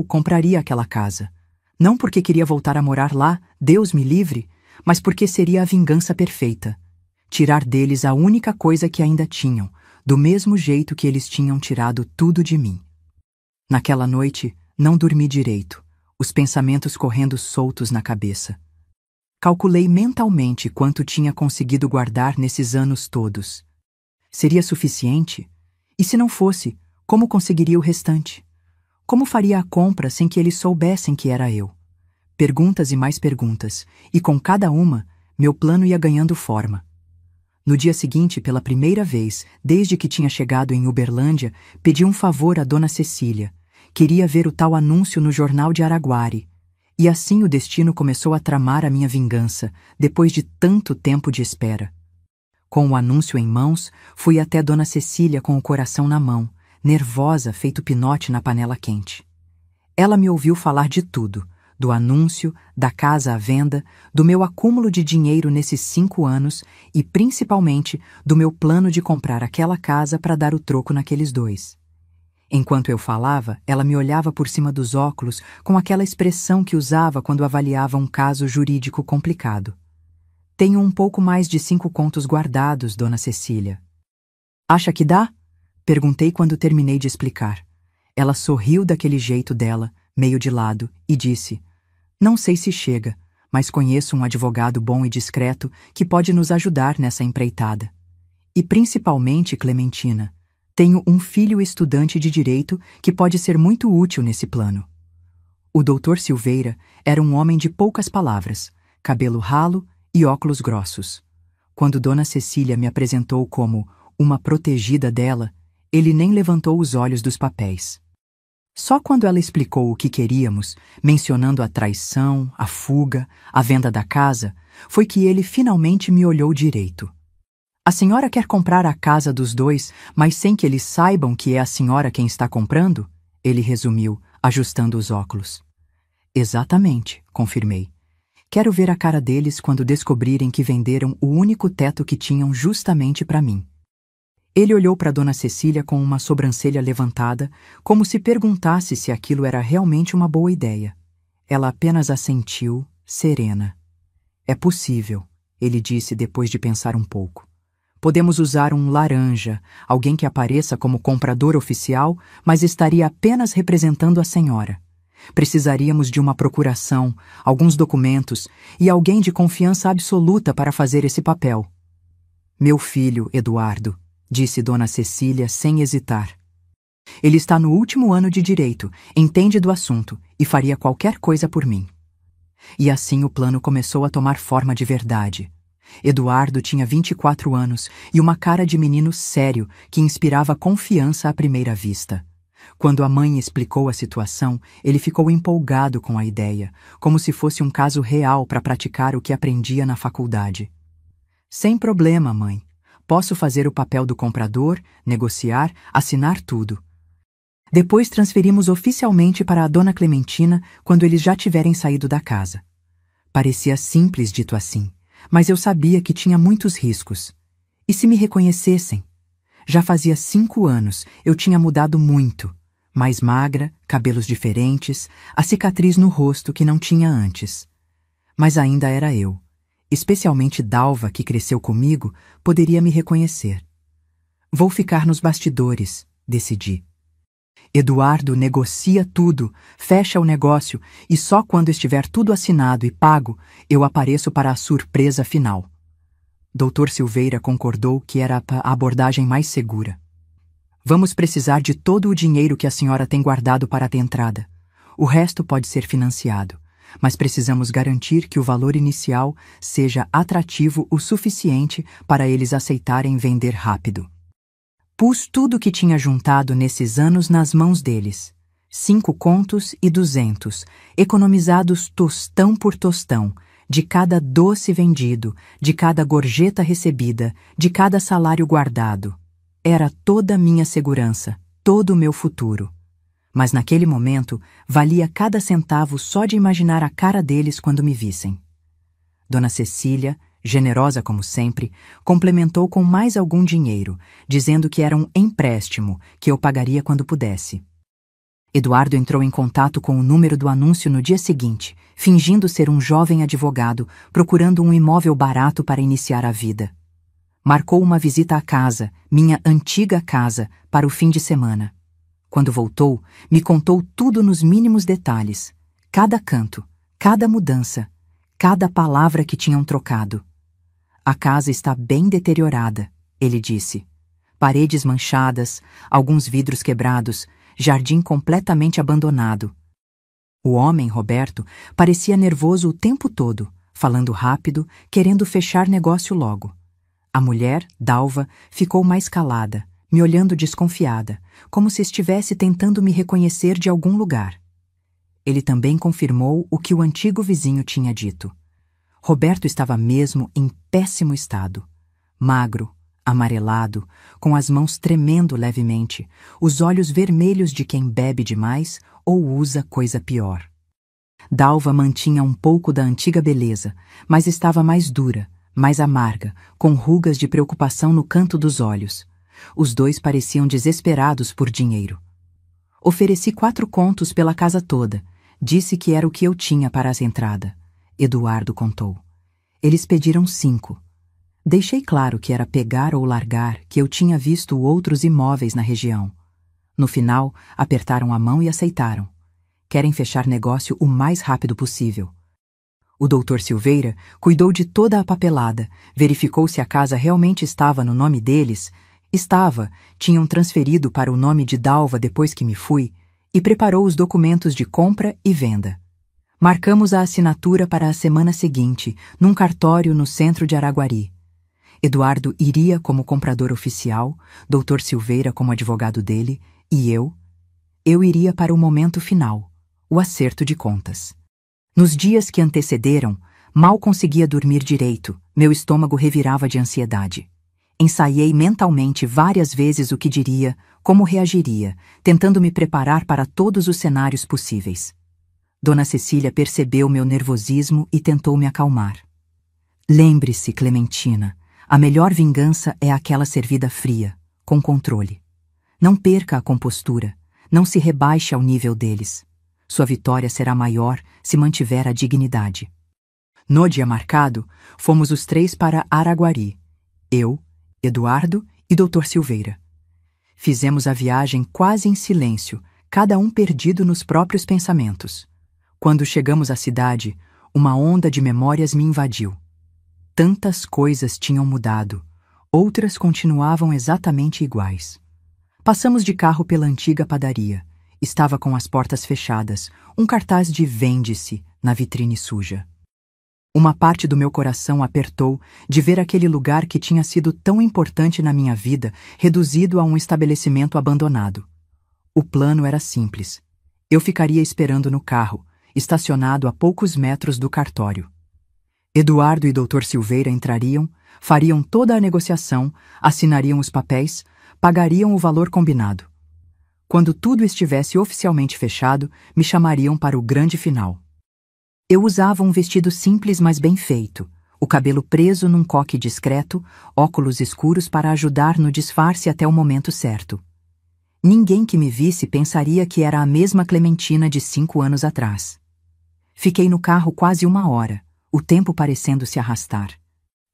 compraria aquela casa. Não porque queria voltar a morar lá, Deus me livre, mas porque seria a vingança perfeita. Tirar deles a única coisa que ainda tinham, do mesmo jeito que eles tinham tirado tudo de mim. Naquela noite, não dormi direito, os pensamentos correndo soltos na cabeça. Calculei mentalmente quanto tinha conseguido guardar nesses anos todos. Seria suficiente? E se não fosse, como conseguiria o restante? Como faria a compra sem que eles soubessem que era eu? Perguntas e mais perguntas, e com cada uma, meu plano ia ganhando forma. No dia seguinte, pela primeira vez, desde que tinha chegado em Uberlândia, pedi um favor à Dona Cecília. Queria ver o tal anúncio no jornal de Araguari. E assim o destino começou a tramar a minha vingança, depois de tanto tempo de espera. Com o anúncio em mãos, fui até Dona Cecília com o coração na mão, nervosa, feito pinote na panela quente. Ela me ouviu falar de tudo, do anúncio, da casa à venda, do meu acúmulo de dinheiro nesses 5 anos e, principalmente, do meu plano de comprar aquela casa para dar o troco naqueles 2. Enquanto eu falava, ela me olhava por cima dos óculos com aquela expressão que usava quando avaliava um caso jurídico complicado. Tenho um pouco mais de 5 contos guardados, Dona Cecília. Acha que dá? Perguntei quando terminei de explicar. Ela sorriu daquele jeito dela, meio de lado, e disse: Não sei se chega, mas conheço um advogado bom e discreto que pode nos ajudar nessa empreitada. E principalmente, Clementina, tenho um filho estudante de direito que pode ser muito útil nesse plano. O Dr. Silveira era um homem de poucas palavras, cabelo ralo e óculos grossos. Quando Dona Cecília me apresentou como uma protegida dela, ele nem levantou os olhos dos papéis. Só quando ela explicou o que queríamos, mencionando a traição, a fuga, a venda da casa, foi que ele finalmente me olhou direito. A senhora quer comprar a casa dos 2, mas sem que eles saibam que é a senhora quem está comprando? Ele resumiu, ajustando os óculos. Exatamente, confirmei. Quero ver a cara deles quando descobrirem que venderam o único teto que tinham justamente para mim. Ele olhou para Dona Cecília com uma sobrancelha levantada, como se perguntasse se aquilo era realmente uma boa ideia. Ela apenas assentiu, serena. É possível, ele disse depois de pensar um pouco. Podemos usar um laranja, alguém que apareça como comprador oficial, mas estaria apenas representando a senhora. Precisaríamos de uma procuração, alguns documentos e alguém de confiança absoluta para fazer esse papel. Meu filho, Eduardo, disse Dona Cecília sem hesitar. Ele está no último ano de direito, entende do assunto e faria qualquer coisa por mim. E assim o plano começou a tomar forma de verdade. Eduardo tinha 24 anos e uma cara de menino sério que inspirava confiança à primeira vista. Quando a mãe explicou a situação, ele ficou empolgado com a ideia, como se fosse um caso real para praticar o que aprendia na faculdade. Sem problema, mãe. Posso fazer o papel do comprador, negociar, assinar tudo. Depois transferimos oficialmente para a Dona Clementina quando eles já tiverem saído da casa. Parecia simples dito assim, mas eu sabia que tinha muitos riscos. E se me reconhecessem? Já fazia 5 anos, eu tinha mudado muito. Mais magra, cabelos diferentes, a cicatriz no rosto que não tinha antes. Mas ainda era eu. Especialmente Dalva, que cresceu comigo, poderia me reconhecer. Vou ficar nos bastidores, decidi. Eduardo negocia tudo, fecha o negócio e só quando estiver tudo assinado e pago, eu apareço para a surpresa final. Dr. Silveira concordou que era a abordagem mais segura. Vamos precisar de todo o dinheiro que a senhora tem guardado para a entrada. O resto pode ser financiado. Mas precisamos garantir que o valor inicial seja atrativo o suficiente para eles aceitarem vender rápido. Pus tudo o que tinha juntado nesses anos nas mãos deles. 5 contos e 200, economizados tostão por tostão, de cada doce vendido, de cada gorjeta recebida, de cada salário guardado. Era toda a minha segurança, todo o meu futuro. Mas naquele momento, valia cada centavo só de imaginar a cara deles quando me vissem. Dona Cecília, generosa como sempre, complementou com mais algum dinheiro, dizendo que era um empréstimo, que eu pagaria quando pudesse. Eduardo entrou em contato com o número do anúncio no dia seguinte, fingindo ser um jovem advogado, procurando um imóvel barato para iniciar a vida. Marcou uma visita à casa, minha antiga casa, para o fim de semana. Quando voltou, me contou tudo nos mínimos detalhes. Cada canto, cada mudança, cada palavra que tinham trocado. A casa está bem deteriorada, ele disse. Paredes manchadas, alguns vidros quebrados, jardim completamente abandonado. O homem, Roberto, parecia nervoso o tempo todo, falando rápido, querendo fechar negócio logo. A mulher, Dalva, ficou mais calada, me olhando desconfiada, como se estivesse tentando me reconhecer de algum lugar. Ele também confirmou o que o antigo vizinho tinha dito. Roberto estava mesmo em péssimo estado. Magro, amarelado, com as mãos tremendo levemente, os olhos vermelhos de quem bebe demais ou usa coisa pior. Dalva mantinha um pouco da antiga beleza, mas estava mais dura, mais amarga, com rugas de preocupação no canto dos olhos. Os dois pareciam desesperados por dinheiro. Ofereci 4 contos pela casa toda. Disse que era o que eu tinha para a entrada. Eduardo contou. Eles pediram 5. Deixei claro que era pegar ou largar, que eu tinha visto outros imóveis na região. No final, apertaram a mão e aceitaram. Querem fechar negócio o mais rápido possível. O Dr. Silveira cuidou de toda a papelada, verificou se a casa realmente estava no nome deles. Estava, tinham transferido para o nome de Dalva depois que me fui, e preparou os documentos de compra e venda. Marcamos a assinatura para a semana seguinte, num cartório no centro de Araguari. Eduardo iria como comprador oficial, Dr. Silveira como advogado dele, e eu iria para o momento final, o acerto de contas. Nos dias que antecederam, mal conseguia dormir direito, meu estômago revirava de ansiedade. Ensaiei mentalmente várias vezes o que diria, como reagiria, tentando me preparar para todos os cenários possíveis. Dona Cecília percebeu meu nervosismo e tentou me acalmar. Lembre-se, Clementina, a melhor vingança é aquela servida fria, com controle. Não perca a compostura, não se rebaixe ao nível deles. Sua vitória será maior se mantiver a dignidade. No dia marcado, fomos os 3 para Araguari. Eu, Eduardo e Dr. Silveira. Fizemos a viagem quase em silêncio, cada um perdido nos próprios pensamentos. Quando chegamos à cidade, uma onda de memórias me invadiu. Tantas coisas tinham mudado, outras continuavam exatamente iguais. Passamos de carro pela antiga padaria. Estava com as portas fechadas, um cartaz de "Vende-se" na vitrine suja. Uma parte do meu coração apertou de ver aquele lugar que tinha sido tão importante na minha vida reduzido a um estabelecimento abandonado. O plano era simples. Eu ficaria esperando no carro, estacionado a poucos metros do cartório. Eduardo e Dr. Silveira entrariam, fariam toda a negociação, assinariam os papéis, pagariam o valor combinado. Quando tudo estivesse oficialmente fechado, me chamariam para o grande final. Eu usava um vestido simples, mas bem feito, o cabelo preso num coque discreto, óculos escuros para ajudar no disfarce até o momento certo. Ninguém que me visse pensaria que era a mesma Clementina de 5 anos atrás. Fiquei no carro quase 1 hora, o tempo parecendo se arrastar.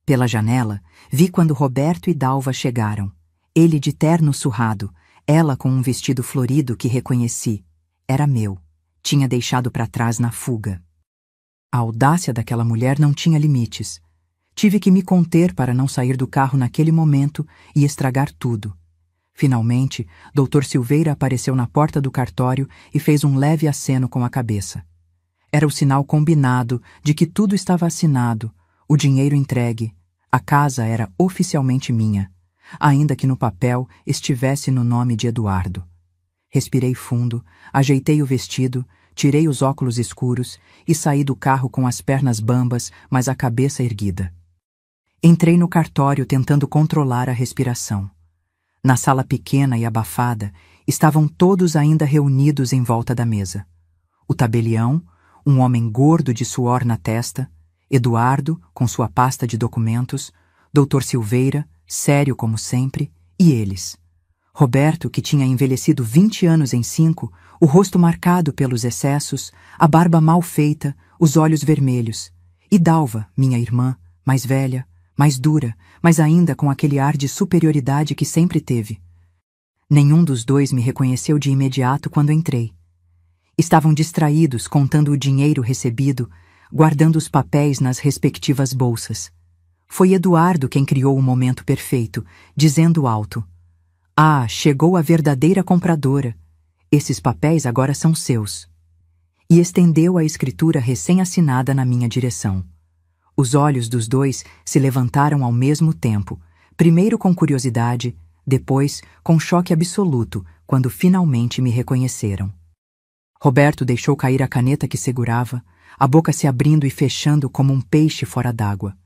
Pela janela, vi quando Roberto e Dalva chegaram. Ele de terno surrado, ela com um vestido florido que reconheci. Era meu. Tinha deixado para trás na fuga. A audácia daquela mulher não tinha limites. Tive que me conter para não sair do carro naquele momento e estragar tudo. Finalmente, Dr. Silveira apareceu na porta do cartório e fez um leve aceno com a cabeça. Era o sinal combinado de que tudo estava assinado, o dinheiro entregue, a casa era oficialmente minha, ainda que no papel estivesse no nome de Eduardo. Respirei fundo, ajeitei o vestido, tirei os óculos escuros e saí do carro com as pernas bambas, mas a cabeça erguida. Entrei no cartório tentando controlar a respiração. Na sala pequena e abafada, estavam todos ainda reunidos em volta da mesa. O tabelião, um homem gordo de suor na testa, Eduardo, com sua pasta de documentos, Dr. Silveira, sério como sempre, e eles. Roberto, que tinha envelhecido 20 anos em 5, o rosto marcado pelos excessos, a barba mal feita, os olhos vermelhos. E Dalva, minha irmã, mais velha, mais dura, mas ainda com aquele ar de superioridade que sempre teve. Nenhum dos dois me reconheceu de imediato quando entrei. Estavam distraídos contando o dinheiro recebido, guardando os papéis nas respectivas bolsas. Foi Eduardo quem criou o momento perfeito, dizendo alto: "Ah, chegou a verdadeira compradora. Esses papéis agora são seus." E estendeu a escritura recém-assinada na minha direção. Os olhos dos dois se levantaram ao mesmo tempo, primeiro com curiosidade, depois com choque absoluto, quando finalmente me reconheceram. Roberto deixou cair a caneta que segurava, a boca se abrindo e fechando como um peixe fora d'água.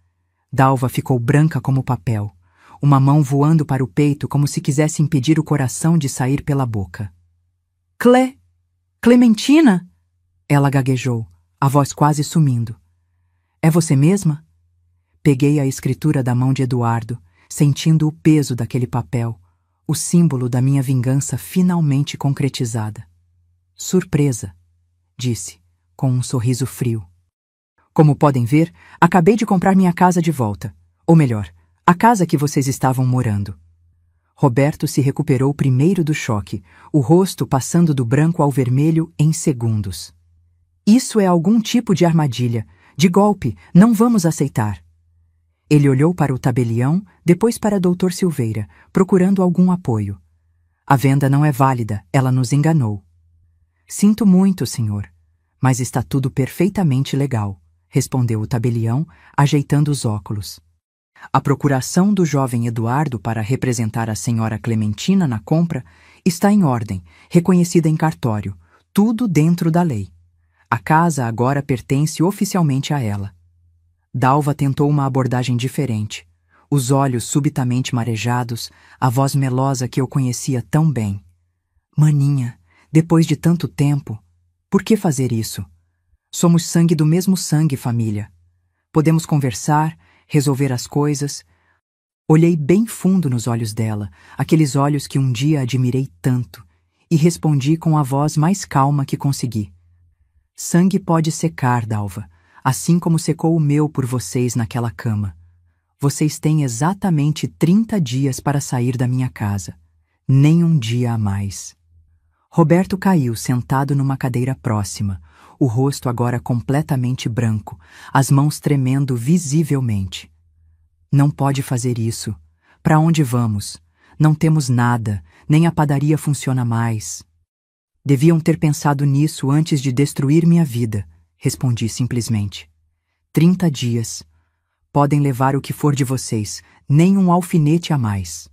Dalva ficou branca como papel, uma mão voando para o peito como se quisesse impedir o coração de sair pela boca. Clementina!" Ela gaguejou, a voz quase sumindo. É você mesma? Peguei a escritura da mão de Eduardo, sentindo o peso daquele papel, o símbolo da minha vingança finalmente concretizada. Surpresa, disse, com um sorriso frio. Como podem ver, acabei de comprar minha casa de volta. Ou melhor, a casa que vocês estavam morando. Roberto se recuperou primeiro do choque, o rosto passando do branco ao vermelho em segundos. Isso é algum tipo de armadilha, de golpe, não vamos aceitar. Ele olhou para o tabelião, depois para Dr. Silveira, procurando algum apoio. A venda não é válida, ela nos enganou. Sinto muito, senhor, mas está tudo perfeitamente legal, respondeu o tabelião, ajeitando os óculos. A procuração do jovem Eduardo para representar a senhora Clementina na compra está em ordem, reconhecida em cartório, tudo dentro da lei. A casa agora pertence oficialmente a ela. Dalva tentou uma abordagem diferente, os olhos subitamente marejados, a voz melosa que eu conhecia tão bem. Maninha, depois de tanto tempo, por que fazer isso? Somos sangue do mesmo sangue, família. Podemos conversar, resolver as coisas. Olhei bem fundo nos olhos dela, aqueles olhos que um dia admirei tanto, e respondi com a voz mais calma que consegui. Sangue pode secar, Dalva, assim como secou o meu por vocês naquela cama. Vocês têm exatamente 30 dias para sair da minha casa. Nem um dia a mais. Roberto caiu sentado numa cadeira próxima, o rosto agora completamente branco, as mãos tremendo visivelmente. Não pode fazer isso. Para onde vamos? Não temos nada, nem a padaria funciona mais. Deviam ter pensado nisso antes de destruir minha vida, respondi simplesmente. 30 dias. Podem levar o que for de vocês, nem um alfinete a mais.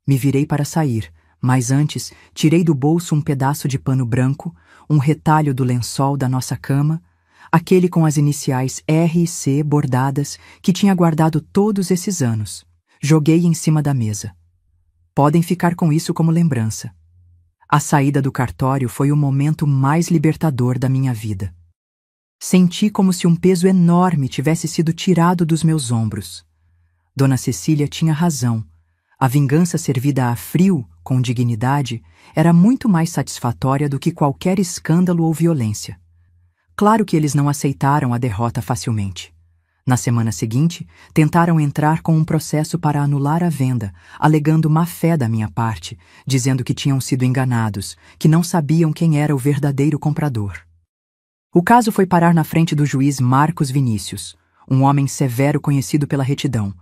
Me virei para sair, mas antes tirei do bolso um pedaço de pano branco, um retalho do lençol da nossa cama, aquele com as iniciais R e C bordadas que tinha guardado todos esses anos. Joguei em cima da mesa. Podem ficar com isso como lembrança. A saída do cartório foi o momento mais libertador da minha vida. Senti como se um peso enorme tivesse sido tirado dos meus ombros. Dona Cecília tinha razão. A vingança servida a frio, com dignidade, era muito mais satisfatória do que qualquer escândalo ou violência. Claro que eles não aceitaram a derrota facilmente. Na semana seguinte, tentaram entrar com um processo para anular a venda, alegando má-fé da minha parte, dizendo que tinham sido enganados, que não sabiam quem era o verdadeiro comprador. O caso foi parar na frente do juiz Marcos Vinícius, um homem severo conhecido pela retidão.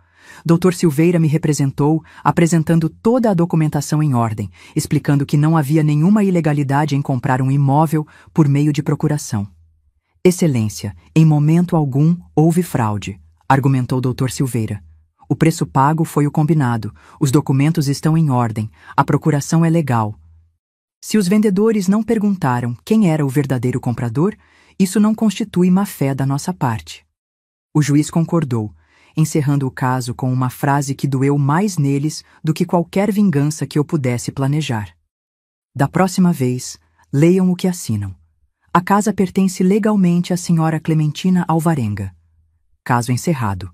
Dr. Silveira me representou, apresentando toda a documentação em ordem, explicando que não havia nenhuma ilegalidade em comprar um imóvel por meio de procuração. Excelência, em momento algum houve fraude, argumentou Dr. Silveira. O preço pago foi o combinado, os documentos estão em ordem, a procuração é legal. Se os vendedores não perguntaram quem era o verdadeiro comprador, isso não constitui má-fé da nossa parte. O juiz concordou, encerrando o caso com uma frase que doeu mais neles do que qualquer vingança que eu pudesse planejar. Da próxima vez, leiam o que assinam. A casa pertence legalmente à senhora Clementina Alvarenga. Caso encerrado.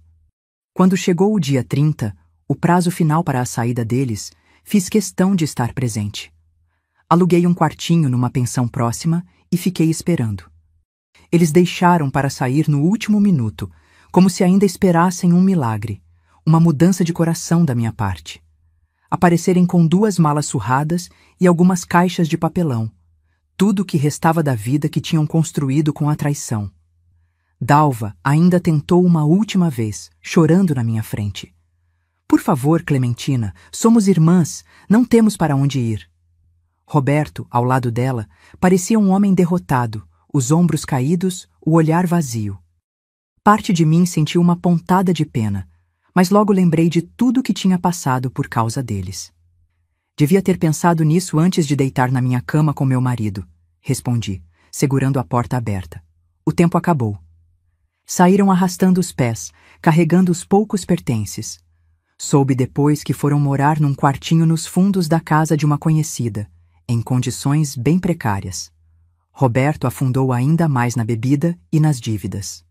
Quando chegou o dia 30, o prazo final para a saída deles, fiz questão de estar presente. Aluguei um quartinho numa pensão próxima e fiquei esperando. Eles deixaram para sair no último minuto, como se ainda esperassem um milagre, uma mudança de coração da minha parte. Aparecerem com 2 malas surradas e algumas caixas de papelão, tudo o que restava da vida que tinham construído com a traição. Dalva ainda tentou uma última vez, chorando na minha frente. Por favor, Clementina, somos irmãs, não temos para onde ir. Roberto, ao lado dela, parecia um homem derrotado, os ombros caídos, o olhar vazio. Parte de mim sentiu uma pontada de pena, mas logo lembrei de tudo que tinha passado por causa deles. Devia ter pensado nisso antes de deitar na minha cama com meu marido, respondi, segurando a porta aberta. O tempo acabou. Saíram arrastando os pés, carregando os poucos pertences. Soube depois que foram morar num quartinho nos fundos da casa de uma conhecida, em condições bem precárias. Roberto afundou ainda mais na bebida e nas dívidas.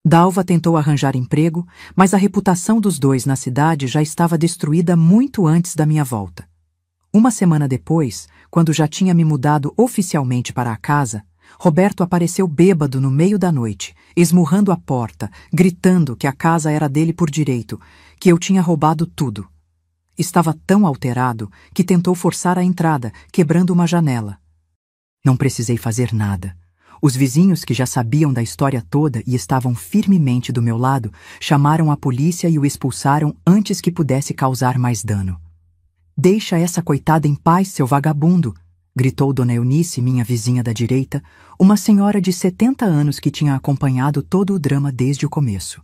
Dalva tentou arranjar emprego, mas a reputação dos dois na cidade já estava destruída muito antes da minha volta. Uma semana depois, quando já tinha me mudado oficialmente para a casa, Roberto apareceu bêbado no meio da noite, esmurrando a porta, gritando que a casa era dele por direito, que eu tinha roubado tudo. Estava tão alterado que tentou forçar a entrada, quebrando uma janela. Não precisei fazer nada. Os vizinhos, que já sabiam da história toda e estavam firmemente do meu lado, chamaram a polícia e o expulsaram antes que pudesse causar mais dano. "Deixa essa coitada em paz, seu vagabundo!" gritou Dona Eunice, minha vizinha da direita, uma senhora de 70 anos que tinha acompanhado todo o drama desde o começo.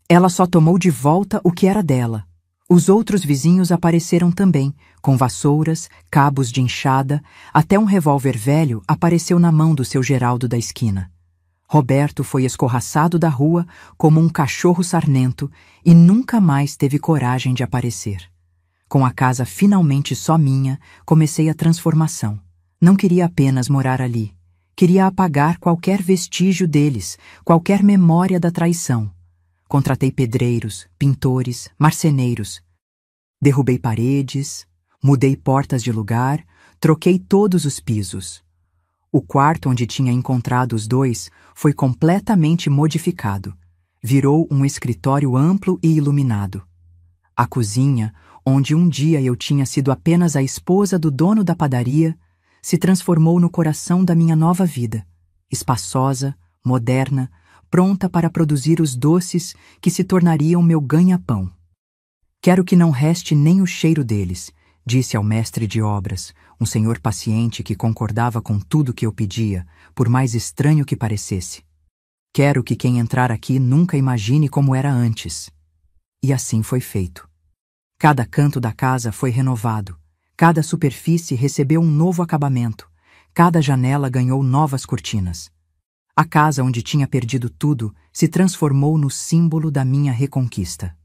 Ela só tomou de volta o que era dela. Os outros vizinhos apareceram também, com vassouras, cabos de enxada, até um revólver velho apareceu na mão do seu Geraldo da esquina. Roberto foi escorraçado da rua como um cachorro sarnento e nunca mais teve coragem de aparecer. Com a casa finalmente só minha, comecei a transformação. Não queria apenas morar ali. Queria apagar qualquer vestígio deles, qualquer memória da traição. Contratei pedreiros, pintores, marceneiros. Derrubei paredes, mudei portas de lugar, troquei todos os pisos. O quarto onde tinha encontrado os dois foi completamente modificado. Virou um escritório amplo e iluminado. A cozinha, onde um dia eu tinha sido apenas a esposa do dono da padaria, se transformou no coração da minha nova vida, espaçosa, moderna, pronta para produzir os doces que se tornariam meu ganha-pão. "Quero que não reste nem o cheiro deles", disse ao mestre de obras, um senhor paciente que concordava com tudo que eu pedia, por mais estranho que parecesse. "Quero que quem entrar aqui nunca imagine como era antes." E assim foi feito. Cada canto da casa foi renovado, cada superfície recebeu um novo acabamento, cada janela ganhou novas cortinas. A casa onde tinha perdido tudo se transformou no símbolo da minha reconquista.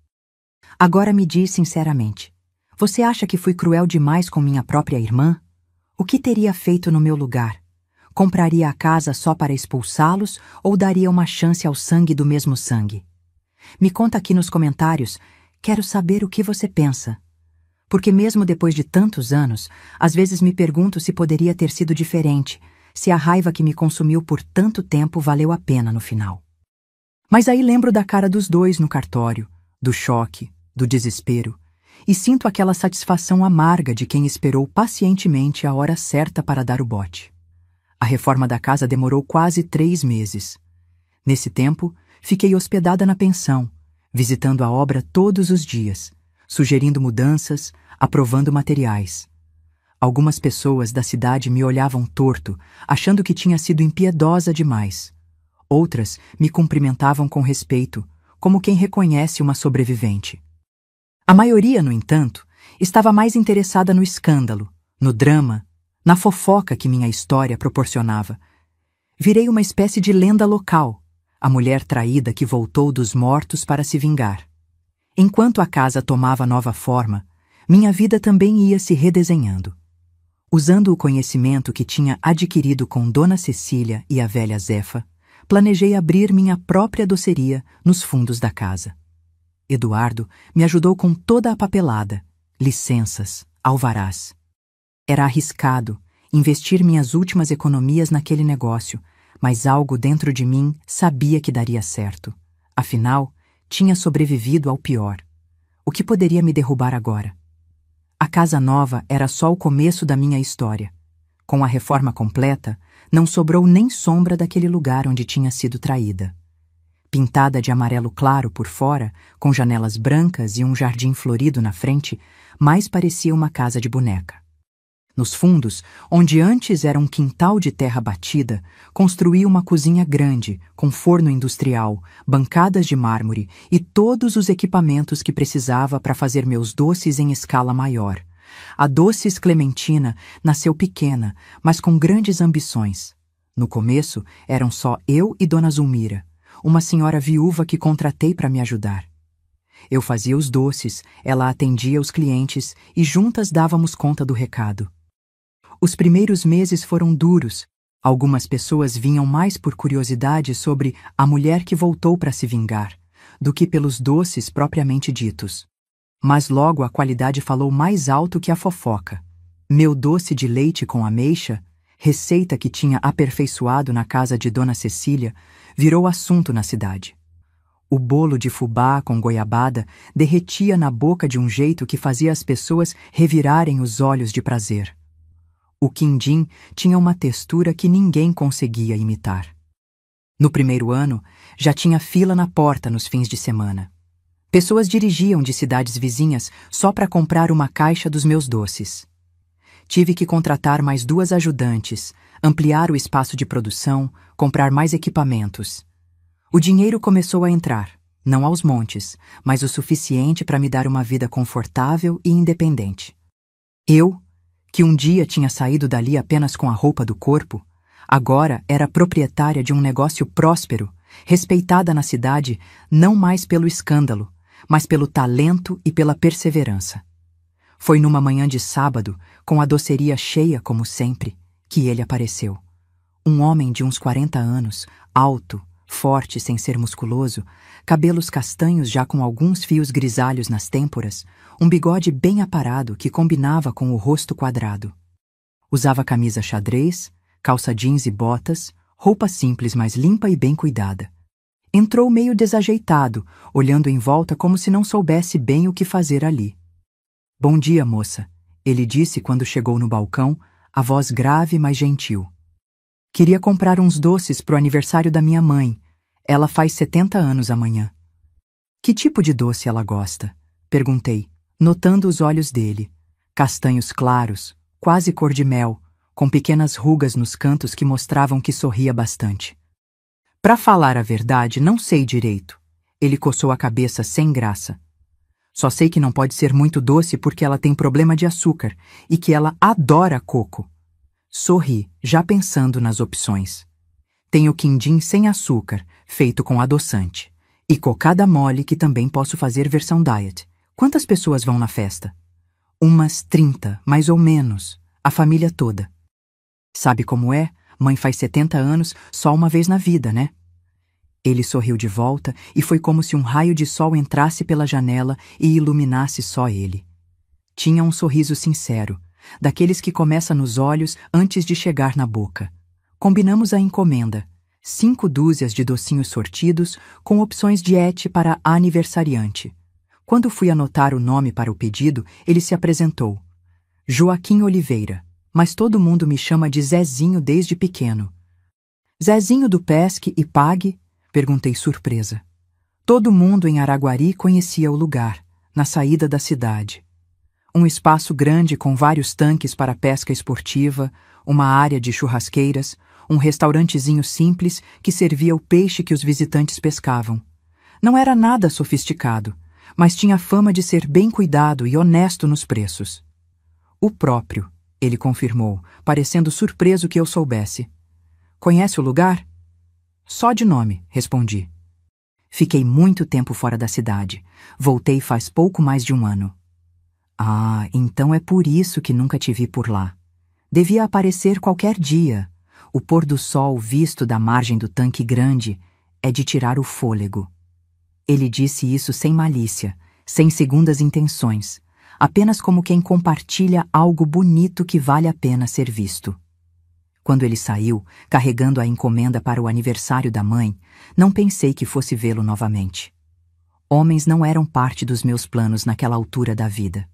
"Agora me diz sinceramente, você acha que fui cruel demais com minha própria irmã? O que teria feito no meu lugar? Compraria a casa só para expulsá-los ou daria uma chance ao sangue do mesmo sangue? Me conta aqui nos comentários, quero saber o que você pensa. Porque mesmo depois de tantos anos, às vezes me pergunto se poderia ter sido diferente, se a raiva que me consumiu por tanto tempo valeu a pena no final. Mas aí lembro da cara dos dois no cartório, do choque, do desespero, e sinto aquela satisfação amarga de quem esperou pacientemente a hora certa para dar o bote. A reforma da casa demorou quase 3 meses. Nesse tempo, fiquei hospedada na pensão, visitando a obra todos os dias, sugerindo mudanças, aprovando materiais. Algumas pessoas da cidade me olhavam torto, achando que tinha sido impiedosa demais. Outras me cumprimentavam com respeito, como quem reconhece uma sobrevivente. A maioria, no entanto, estava mais interessada no escândalo, no drama, na fofoca que minha história proporcionava. Virei uma espécie de lenda local, a mulher traída que voltou dos mortos para se vingar. Enquanto a casa tomava nova forma, minha vida também ia se redesenhando. Usando o conhecimento que tinha adquirido com Dona Cecília e a velha Zefa, planejei abrir minha própria doceria nos fundos da casa. Eduardo me ajudou com toda a papelada, licenças, alvarás. Era arriscado investir minhas últimas economias naquele negócio, mas algo dentro de mim sabia que daria certo. Afinal, tinha sobrevivido ao pior. O que poderia me derrubar agora? A casa nova era só o começo da minha história. Com a reforma completa, não sobrou nem sombra daquele lugar onde tinha sido traída. Pintada de amarelo claro por fora, com janelas brancas e um jardim florido na frente, mais parecia uma casa de boneca. Nos fundos, onde antes era um quintal de terra batida, construí uma cozinha grande, com forno industrial, bancadas de mármore e todos os equipamentos que precisava para fazer meus doces em escala maior. A Doces Clementina nasceu pequena, mas com grandes ambições. No começo, eram só eu e Dona Zulmira, uma senhora viúva que contratei para me ajudar. Eu fazia os doces, ela atendia os clientes e juntas dávamos conta do recado. Os primeiros meses foram duros, Algumas pessoas vinham mais por curiosidade sobre a mulher que voltou para se vingar, do que pelos doces propriamente ditos. Mas logo a qualidade falou mais alto que a fofoca. Meu doce de leite com ameixa, receita que tinha aperfeiçoado na casa de Dona Cecília, virou assunto na cidade. O bolo de fubá com goiabada derretia na boca de um jeito que fazia as pessoas revirarem os olhos de prazer. O quindim tinha uma textura que ninguém conseguia imitar. No primeiro ano, já tinha fila na porta nos fins de semana. Pessoas dirigiam de cidades vizinhas só para comprar uma caixa dos meus doces. Tive que contratar mais 2 ajudantes, ampliar o espaço de produção, comprar mais equipamentos. O dinheiro começou a entrar, não aos montes, mas o suficiente para me dar uma vida confortável e independente. Eu, que um dia tinha saído dali apenas com a roupa do corpo, agora era proprietária de um negócio próspero, respeitada na cidade não mais pelo escândalo, mas pelo talento e pela perseverança. Foi numa manhã de sábado, com a doceria cheia como sempre, que ele apareceu. Um homem de uns 40 anos, alto, forte sem ser musculoso, cabelos castanhos já com alguns fios grisalhos nas têmporas, um bigode bem aparado que combinava com o rosto quadrado. Usava camisa xadrez, calça jeans e botas, roupa simples, mas limpa e bem cuidada. Entrou meio desajeitado, olhando em volta como se não soubesse bem o que fazer ali. "Bom dia, moça", ele disse quando chegou no balcão, a voz grave, mas gentil. "Queria comprar uns doces pro aniversário da minha mãe. Ela faz 70 anos amanhã." "Que tipo de doce ela gosta?" perguntei, notando os olhos dele. Castanhos claros, quase cor de mel, com pequenas rugas nos cantos que mostravam que sorria bastante. "Pra falar a verdade, não sei direito." Ele coçou a cabeça sem graça. "Só sei que não pode ser muito doce porque ela tem problema de açúcar e que ela adora coco." Sorri, já pensando nas opções. "Tenho quindim sem açúcar, feito com adoçante. E cocada mole que também posso fazer versão diet. Quantas pessoas vão na festa?" "Umas 30, mais ou menos. A família toda." "Sabe como é? Mãe faz 70 anos só uma vez na vida, né?" Ele sorriu de volta e foi como se um raio de sol entrasse pela janela e iluminasse só ele. Tinha um sorriso sincero, daqueles que começa nos olhos antes de chegar na boca. Combinamos a encomenda, 5 dúzias de docinhos sortidos com opções diete para a aniversariante. Quando fui anotar o nome para o pedido, ele se apresentou. "Joaquim Oliveira, mas todo mundo me chama de Zezinho desde pequeno." "Zezinho do Pesque e Pague?" perguntei surpresa. Todo mundo em Araguari conhecia o lugar, na saída da cidade. Um espaço grande com vários tanques para pesca esportiva, uma área de churrasqueiras, um restaurantezinho simples que servia o peixe que os visitantes pescavam. Não era nada sofisticado, mas tinha fama de ser bem cuidado e honesto nos preços. "O próprio", ele confirmou, parecendo surpreso que eu soubesse. "Conhece o lugar?" "Só de nome", respondi. Fiquei muito tempo fora da cidade. Voltei faz pouco mais de um ano. "Ah, então é por isso que nunca te vi por lá. Devia aparecer qualquer dia. O pôr do sol visto da margem do tanque grande é de tirar o fôlego." Ele disse isso sem malícia, sem segundas intenções, apenas como quem compartilha algo bonito que vale a pena ser visto. Quando ele saiu, carregando a encomenda para o aniversário da mãe, não pensei que fosse vê-lo novamente. Homens não eram parte dos meus planos naquela altura da vida.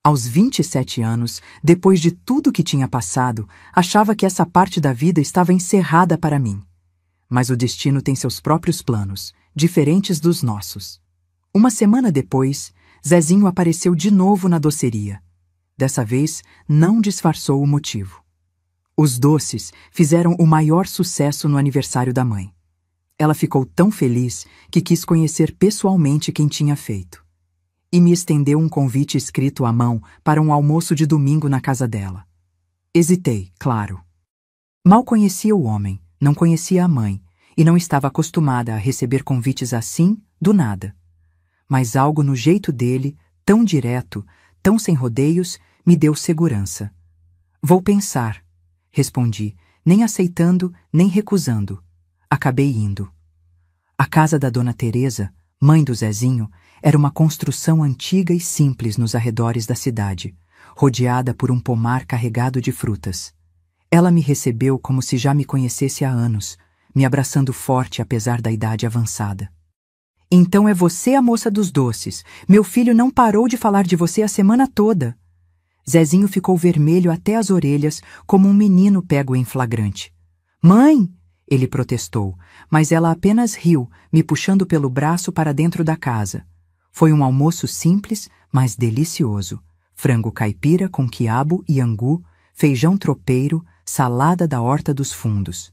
Aos 27 anos, depois de tudo que tinha passado, achava que essa parte da vida estava encerrada para mim. Mas o destino tem seus próprios planos, diferentes dos nossos. Uma semana depois, Zezinho apareceu de novo na doceria. Dessa vez, não disfarçou o motivo. Os doces fizeram o maior sucesso no aniversário da mãe. Ela ficou tão feliz que quis conhecer pessoalmente quem tinha feito. E me estendeu um convite escrito à mão para um almoço de domingo na casa dela. Hesitei, claro. Mal conhecia o homem, não conhecia a mãe, e não estava acostumada a receber convites assim, do nada. Mas algo no jeito dele, tão direto, tão sem rodeios, me deu segurança. "Vou pensar", respondi, nem aceitando, nem recusando. Acabei indo. A casa da Dona Teresa, mãe do Zezinho, era uma construção antiga e simples nos arredores da cidade, rodeada por um pomar carregado de frutas. Ela me recebeu como se já me conhecesse há anos, me abraçando forte apesar da idade avançada. Então é você a moça dos doces. Meu filho não parou de falar de você a semana toda. Zezinho ficou vermelho até as orelhas, como um menino pego em flagrante. Mãe! Ele protestou, mas ela apenas riu, me puxando pelo braço para dentro da casa. Foi um almoço simples, mas delicioso. Frango caipira com quiabo e angu, feijão tropeiro, salada da horta dos fundos.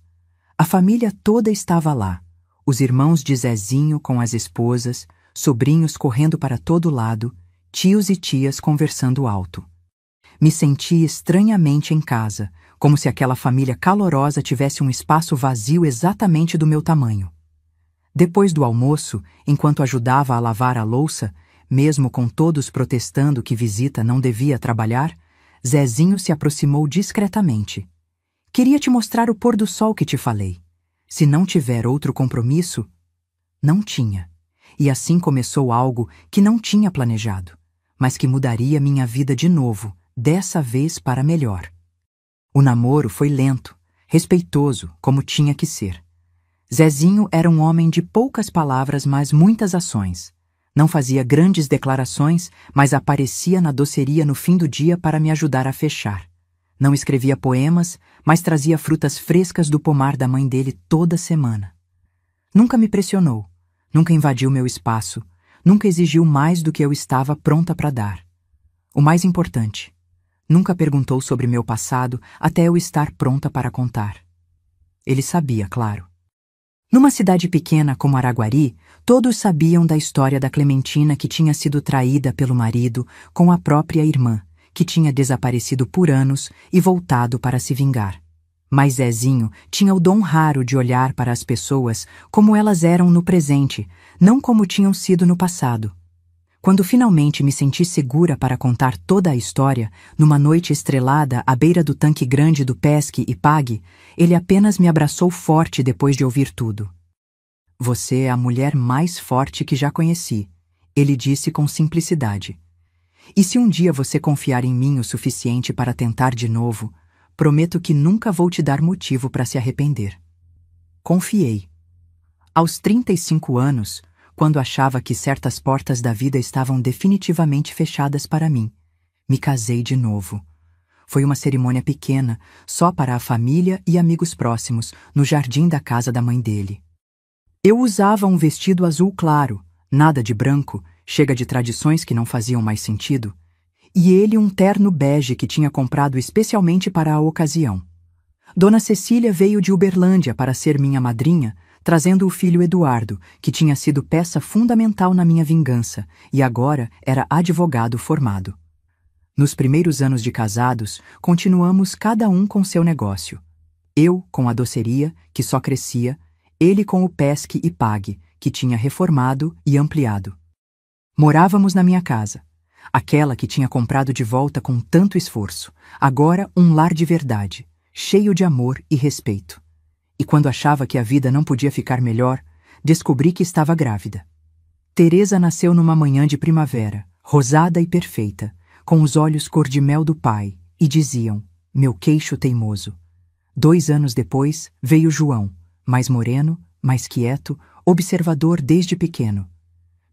A família toda estava lá. Os irmãos de Zezinho com as esposas, sobrinhos correndo para todo lado, tios e tias conversando alto. Me senti estranhamente em casa, como se aquela família calorosa tivesse um espaço vazio exatamente do meu tamanho. Depois do almoço, enquanto ajudava a lavar a louça, mesmo com todos protestando que visita não devia trabalhar, Zezinho se aproximou discretamente. Queria te mostrar o pôr do sol que te falei. Se não tiver outro compromisso, não tinha. E assim começou algo que não tinha planejado, mas que mudaria minha vida de novo, dessa vez para melhor. O namoro foi lento, respeitoso, como tinha que ser. Zezinho era um homem de poucas palavras, mas muitas ações. Não fazia grandes declarações, mas aparecia na doceria no fim do dia para me ajudar a fechar. Não escrevia poemas, mas trazia frutas frescas do pomar da mãe dele toda semana. Nunca me pressionou, nunca invadiu meu espaço, nunca exigiu mais do que eu estava pronta para dar. O mais importante, nunca perguntou sobre meu passado até eu estar pronta para contar. Ele sabia, claro. Numa cidade pequena como Araguari, todos sabiam da história da Clementina que tinha sido traída pelo marido com a própria irmã, que tinha desaparecido por anos e voltado para se vingar. Mas Zezinho tinha o dom raro de olhar para as pessoas como elas eram no presente, não como tinham sido no passado. Quando finalmente me senti segura para contar toda a história, numa noite estrelada à beira do tanque grande do Pesque e Pague, ele apenas me abraçou forte depois de ouvir tudo. Você é a mulher mais forte que já conheci, ele disse com simplicidade. E se um dia você confiar em mim o suficiente para tentar de novo, prometo que nunca vou te dar motivo para se arrepender. Confiei. Aos 35 anos, quando achava que certas portas da vida estavam definitivamente fechadas para mim, me casei de novo. Foi uma cerimônia pequena, só para a família e amigos próximos, no jardim da casa da mãe dele. Eu usava um vestido azul claro, nada de branco, chega de tradições que não faziam mais sentido, e ele um terno bege que tinha comprado especialmente para a ocasião. Dona Cecília veio de Uberlândia para ser minha madrinha, trazendo o filho Eduardo, que tinha sido peça fundamental na minha vingança e agora era advogado formado. Nos primeiros anos de casados, continuamos cada um com seu negócio. Eu com a doceria, que só crescia, ele com o Pesque e Pague, que tinha reformado e ampliado. Morávamos na minha casa, aquela que tinha comprado de volta com tanto esforço, agora um lar de verdade, cheio de amor e respeito. E quando achava que a vida não podia ficar melhor, descobri que estava grávida. Teresa nasceu numa manhã de primavera, rosada e perfeita, com os olhos cor de mel do pai, e diziam, meu queixo teimoso. 2 anos depois, veio João, mais moreno, mais quieto, observador desde pequeno.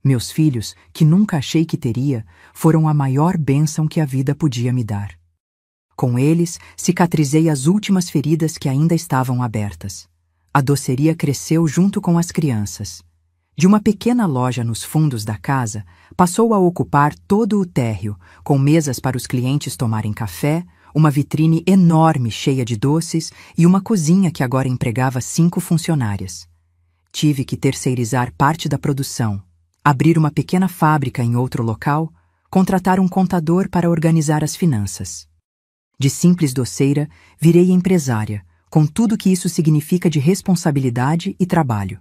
Meus filhos, que nunca achei que teria, foram a maior bênção que a vida podia me dar. Com eles, cicatrizei as últimas feridas que ainda estavam abertas. A doceria cresceu junto com as crianças. De uma pequena loja nos fundos da casa, passou a ocupar todo o térreo, com mesas para os clientes tomarem café, uma vitrine enorme cheia de doces e uma cozinha que agora empregava 5 funcionárias. Tive que terceirizar parte da produção, abrir uma pequena fábrica em outro local, contratar um contador para organizar as finanças. De simples doceira, virei empresária, com tudo que isso significa de responsabilidade e trabalho.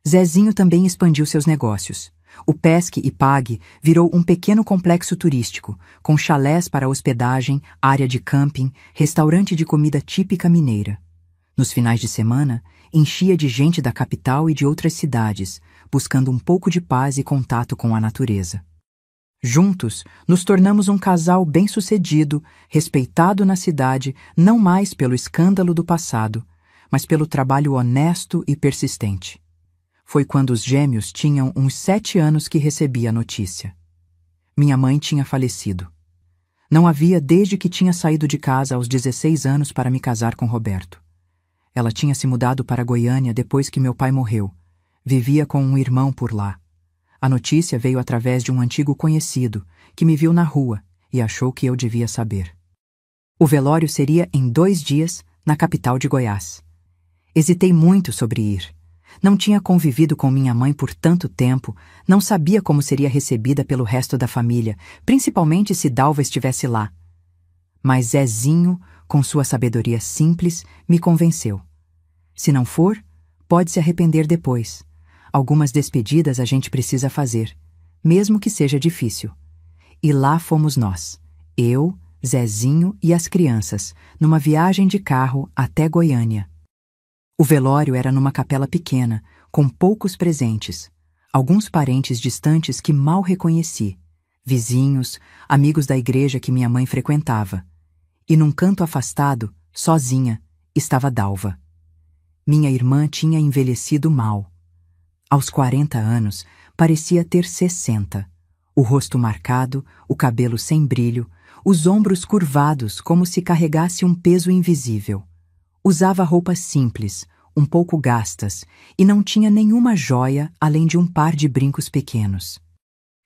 Zezinho também expandiu seus negócios. O Pesque e Pague virou um pequeno complexo turístico, com chalés para hospedagem, área de camping, restaurante de comida típica mineira. Nos finais de semana, enchia de gente da capital e de outras cidades, buscando um pouco de paz e contato com a natureza. Juntos, nos tornamos um casal bem-sucedido, respeitado na cidade, não mais pelo escândalo do passado, mas pelo trabalho honesto e persistente. Foi quando os gêmeos tinham uns 7 anos que recebi a notícia. Minha mãe tinha falecido. Não havia desde que tinha saído de casa aos 16 anos para me casar com Roberto. Ela tinha se mudado para Goiânia depois que meu pai morreu. Vivia com um irmão por lá. A notícia veio através de um antigo conhecido, que me viu na rua e achou que eu devia saber. O velório seria em 2 dias, na capital de Goiás. Hesitei muito sobre ir. Não tinha convivido com minha mãe por tanto tempo, não sabia como seria recebida pelo resto da família, principalmente se Dalva estivesse lá. Mas Zezinho, com sua sabedoria simples, me convenceu. Se não for, pode se arrepender depois. Algumas despedidas a gente precisa fazer, mesmo que seja difícil. E lá fomos nós, eu, Zezinho e as crianças, numa viagem de carro até Goiânia. O velório era numa capela pequena, com poucos presentes, alguns parentes distantes que mal reconheci, vizinhos, amigos da igreja que minha mãe frequentava. E num canto afastado, sozinha, estava Dalva. Minha irmã tinha envelhecido mal. Aos 40 anos, parecia ter 60. O rosto marcado, o cabelo sem brilho, os ombros curvados como se carregasse um peso invisível. Usava roupas simples, um pouco gastas, e não tinha nenhuma joia além de um par de brincos pequenos.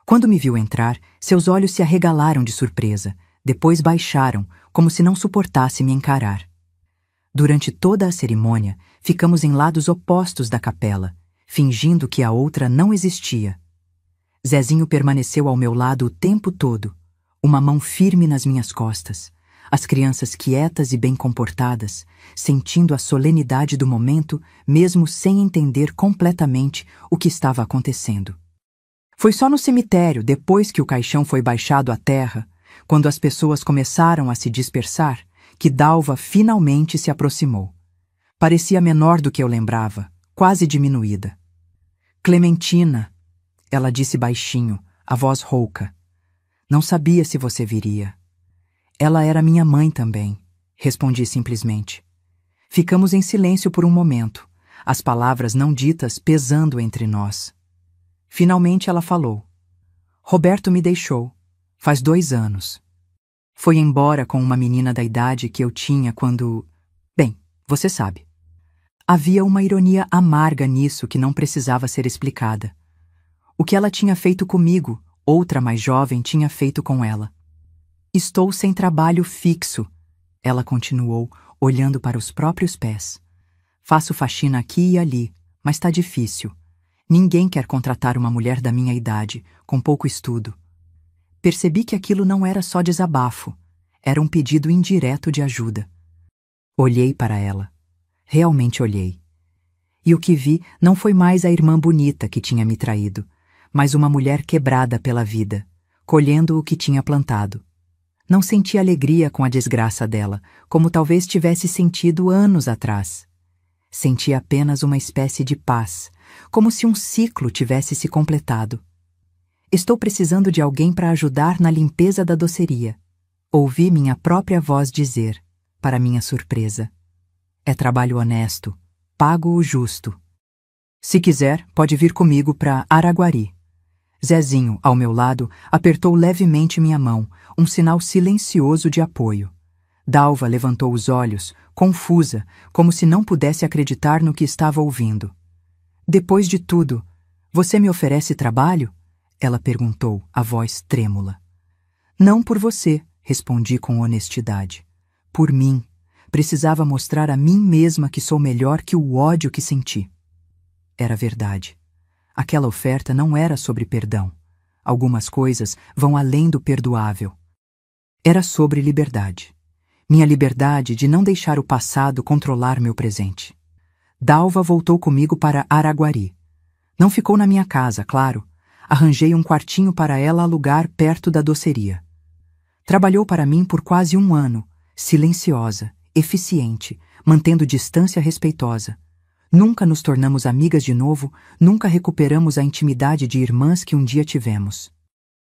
Quando me viu entrar, seus olhos se arregalaram de surpresa, depois baixaram, como se não suportasse me encarar. Durante toda a cerimônia, ficamos em lados opostos da capela, fingindo que a outra não existia. Zezinho permaneceu ao meu lado o tempo todo, uma mão firme nas minhas costas, as crianças quietas e bem comportadas, sentindo a solenidade do momento, mesmo sem entender completamente o que estava acontecendo. Foi só no cemitério, depois que o caixão foi baixado à terra, quando as pessoas começaram a se dispersar, que Dalva finalmente se aproximou. Parecia menor do que eu lembrava, quase diminuída. Clementina, ela disse baixinho, a voz rouca. Não sabia se você viria. Ela era minha mãe também, respondi simplesmente. Ficamos em silêncio por um momento, as palavras não ditas pesando entre nós. Finalmente ela falou. Roberto me deixou, faz 2 anos. Foi embora com uma menina da idade que eu tinha quando... Bem, você sabe. Havia uma ironia amarga nisso que não precisava ser explicada. O que ela tinha feito comigo, outra mais jovem tinha feito com ela. Estou sem trabalho fixo, ela continuou, olhando para os próprios pés. Faço faxina aqui e ali, mas tá difícil. Ninguém quer contratar uma mulher da minha idade, com pouco estudo. Percebi que aquilo não era só desabafo, era um pedido indireto de ajuda. Olhei para ela. Realmente olhei. E o que vi não foi mais a irmã bonita que tinha me traído, mas uma mulher quebrada pela vida, colhendo o que tinha plantado. Não senti alegria com a desgraça dela, como talvez tivesse sentido anos atrás. Senti apenas uma espécie de paz, como se um ciclo tivesse se completado. Estou precisando de alguém para ajudar na limpeza da doceria. Ouvi minha própria voz dizer, para minha surpresa. É trabalho honesto, pago o justo. Se quiser, pode vir comigo para Araguari. Zezinho, ao meu lado, apertou levemente minha mão, um sinal silencioso de apoio. Dalva levantou os olhos, confusa, como se não pudesse acreditar no que estava ouvindo. Depois de tudo, você me oferece trabalho? Ela perguntou, a voz trêmula. Não por você, respondi com honestidade. Por mim. Precisava mostrar a mim mesma que sou melhor que o ódio que senti. Era verdade. Aquela oferta não era sobre perdão. Algumas coisas vão além do perdoável. Era sobre liberdade. Minha liberdade de não deixar o passado controlar meu presente. Dalva voltou comigo para Araguari. Não ficou na minha casa, claro. Arranjei um quartinho para ela alugar perto da doceria. Trabalhou para mim por quase 1 ano, silenciosa, eficiente, mantendo distância respeitosa. Nunca nos tornamos amigas de novo, nunca recuperamos a intimidade de irmãs que um dia tivemos.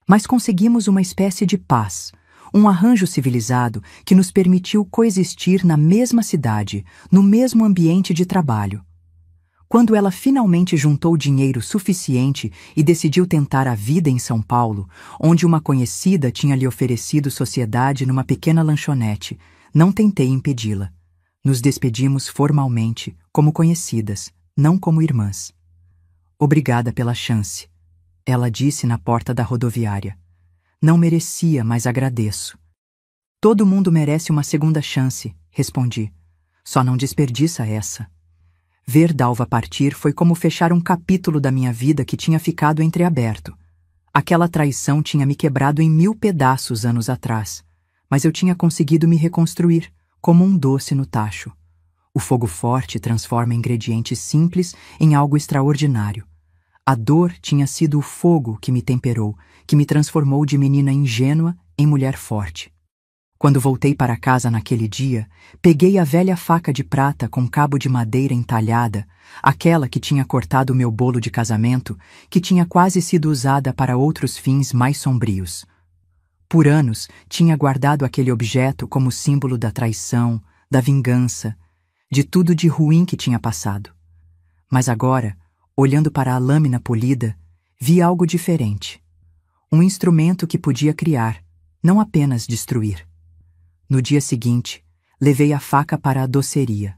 Mas conseguimos uma espécie de paz, um arranjo civilizado que nos permitiu coexistir na mesma cidade, no mesmo ambiente de trabalho. Quando ela finalmente juntou dinheiro suficiente e decidiu tentar a vida em São Paulo, onde uma conhecida tinha lhe oferecido sociedade numa pequena lanchonete, não tentei impedi-la. Nos despedimos formalmente, como conhecidas, não como irmãs. Obrigada pela chance, ela disse na porta da rodoviária. Não merecia, mas agradeço. Todo mundo merece uma segunda chance, respondi. Só não desperdiça essa. Ver Dalva partir foi como fechar um capítulo da minha vida que tinha ficado entreaberto. Aquela traição tinha me quebrado em 1000 pedaços anos atrás, mas eu tinha conseguido me reconstruir, como um doce no tacho. O fogo forte transforma ingredientes simples em algo extraordinário. A dor tinha sido o fogo que me temperou, que me transformou de menina ingênua em mulher forte. Quando voltei para casa naquele dia, peguei a velha faca de prata com cabo de madeira entalhada, aquela que tinha cortado o meu bolo de casamento, que tinha quase sido usada para outros fins mais sombrios. Por anos, tinha guardado aquele objeto como símbolo da traição, da vingança, de tudo de ruim que tinha passado. Mas agora, olhando para a lâmina polida, vi algo diferente. Um instrumento que podia criar, não apenas destruir. No dia seguinte, levei a faca para a doceria.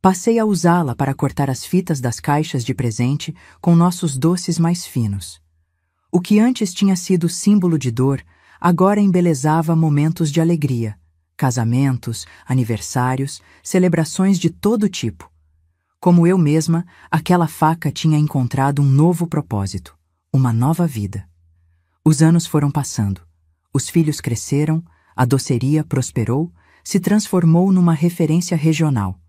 Passei a usá-la para cortar as fitas das caixas de presente com nossos doces mais finos. O que antes tinha sido símbolo de dor, agora embelezava momentos de alegria, casamentos, aniversários, celebrações de todo tipo. Como eu mesma, aquela faca tinha encontrado um novo propósito, uma nova vida. Os anos foram passando, os filhos cresceram, a doceria prosperou, se transformou numa referência regional.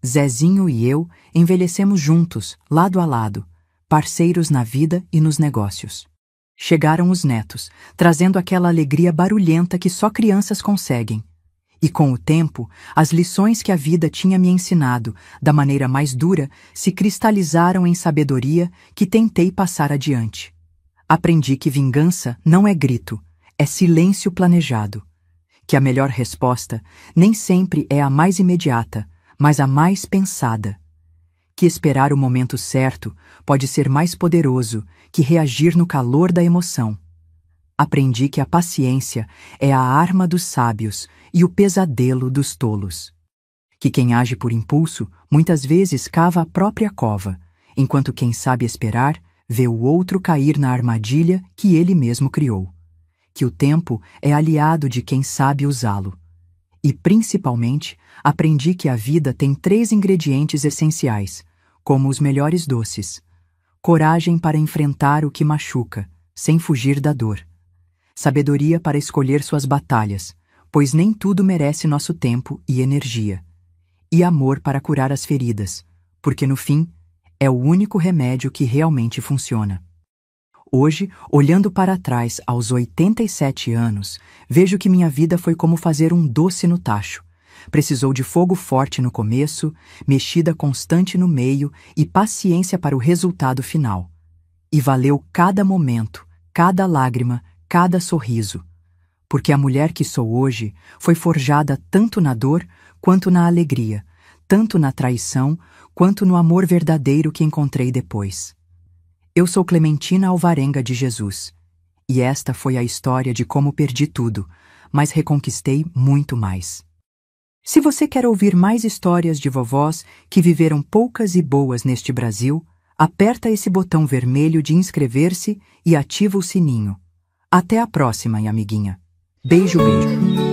Zezinho e eu envelhecemos juntos, lado a lado, parceiros na vida e nos negócios. Chegaram os netos, trazendo aquela alegria barulhenta que só crianças conseguem. E com o tempo, as lições que a vida tinha me ensinado, da maneira mais dura, se cristalizaram em sabedoria que tentei passar adiante. Aprendi que vingança não é grito, é silêncio planejado. Que a melhor resposta nem sempre é a mais imediata, mas a mais pensada. Que esperar o momento certo pode ser mais poderoso que reagir no calor da emoção. Aprendi que a paciência é a arma dos sábios e o pesadelo dos tolos. Que quem age por impulso muitas vezes cava a própria cova, enquanto quem sabe esperar vê o outro cair na armadilha que ele mesmo criou. Que o tempo é aliado de quem sabe usá-lo. E, principalmente, aprendi que a vida tem 3 ingredientes essenciais, como os melhores doces. Coragem para enfrentar o que machuca, sem fugir da dor. Sabedoria para escolher suas batalhas, pois nem tudo merece nosso tempo e energia. E amor para curar as feridas, porque, no fim, é o único remédio que realmente funciona. Hoje, olhando para trás aos 87 anos, vejo que minha vida foi como fazer um doce no tacho. Precisou de fogo forte no começo, mexida constante no meio e paciência para o resultado final. E valeu cada momento, cada lágrima, cada sorriso. Porque a mulher que sou hoje foi forjada tanto na dor quanto na alegria, tanto na traição quanto no amor verdadeiro que encontrei depois. Eu sou Clementina Alvarenga de Jesus, e esta foi a história de como perdi tudo, mas reconquistei muito mais. Se você quer ouvir mais histórias de vovós que viveram poucas e boas neste Brasil, aperta esse botão vermelho de inscrever-se e ativa o sininho. Até a próxima, amiguinha. Beijo, beijo.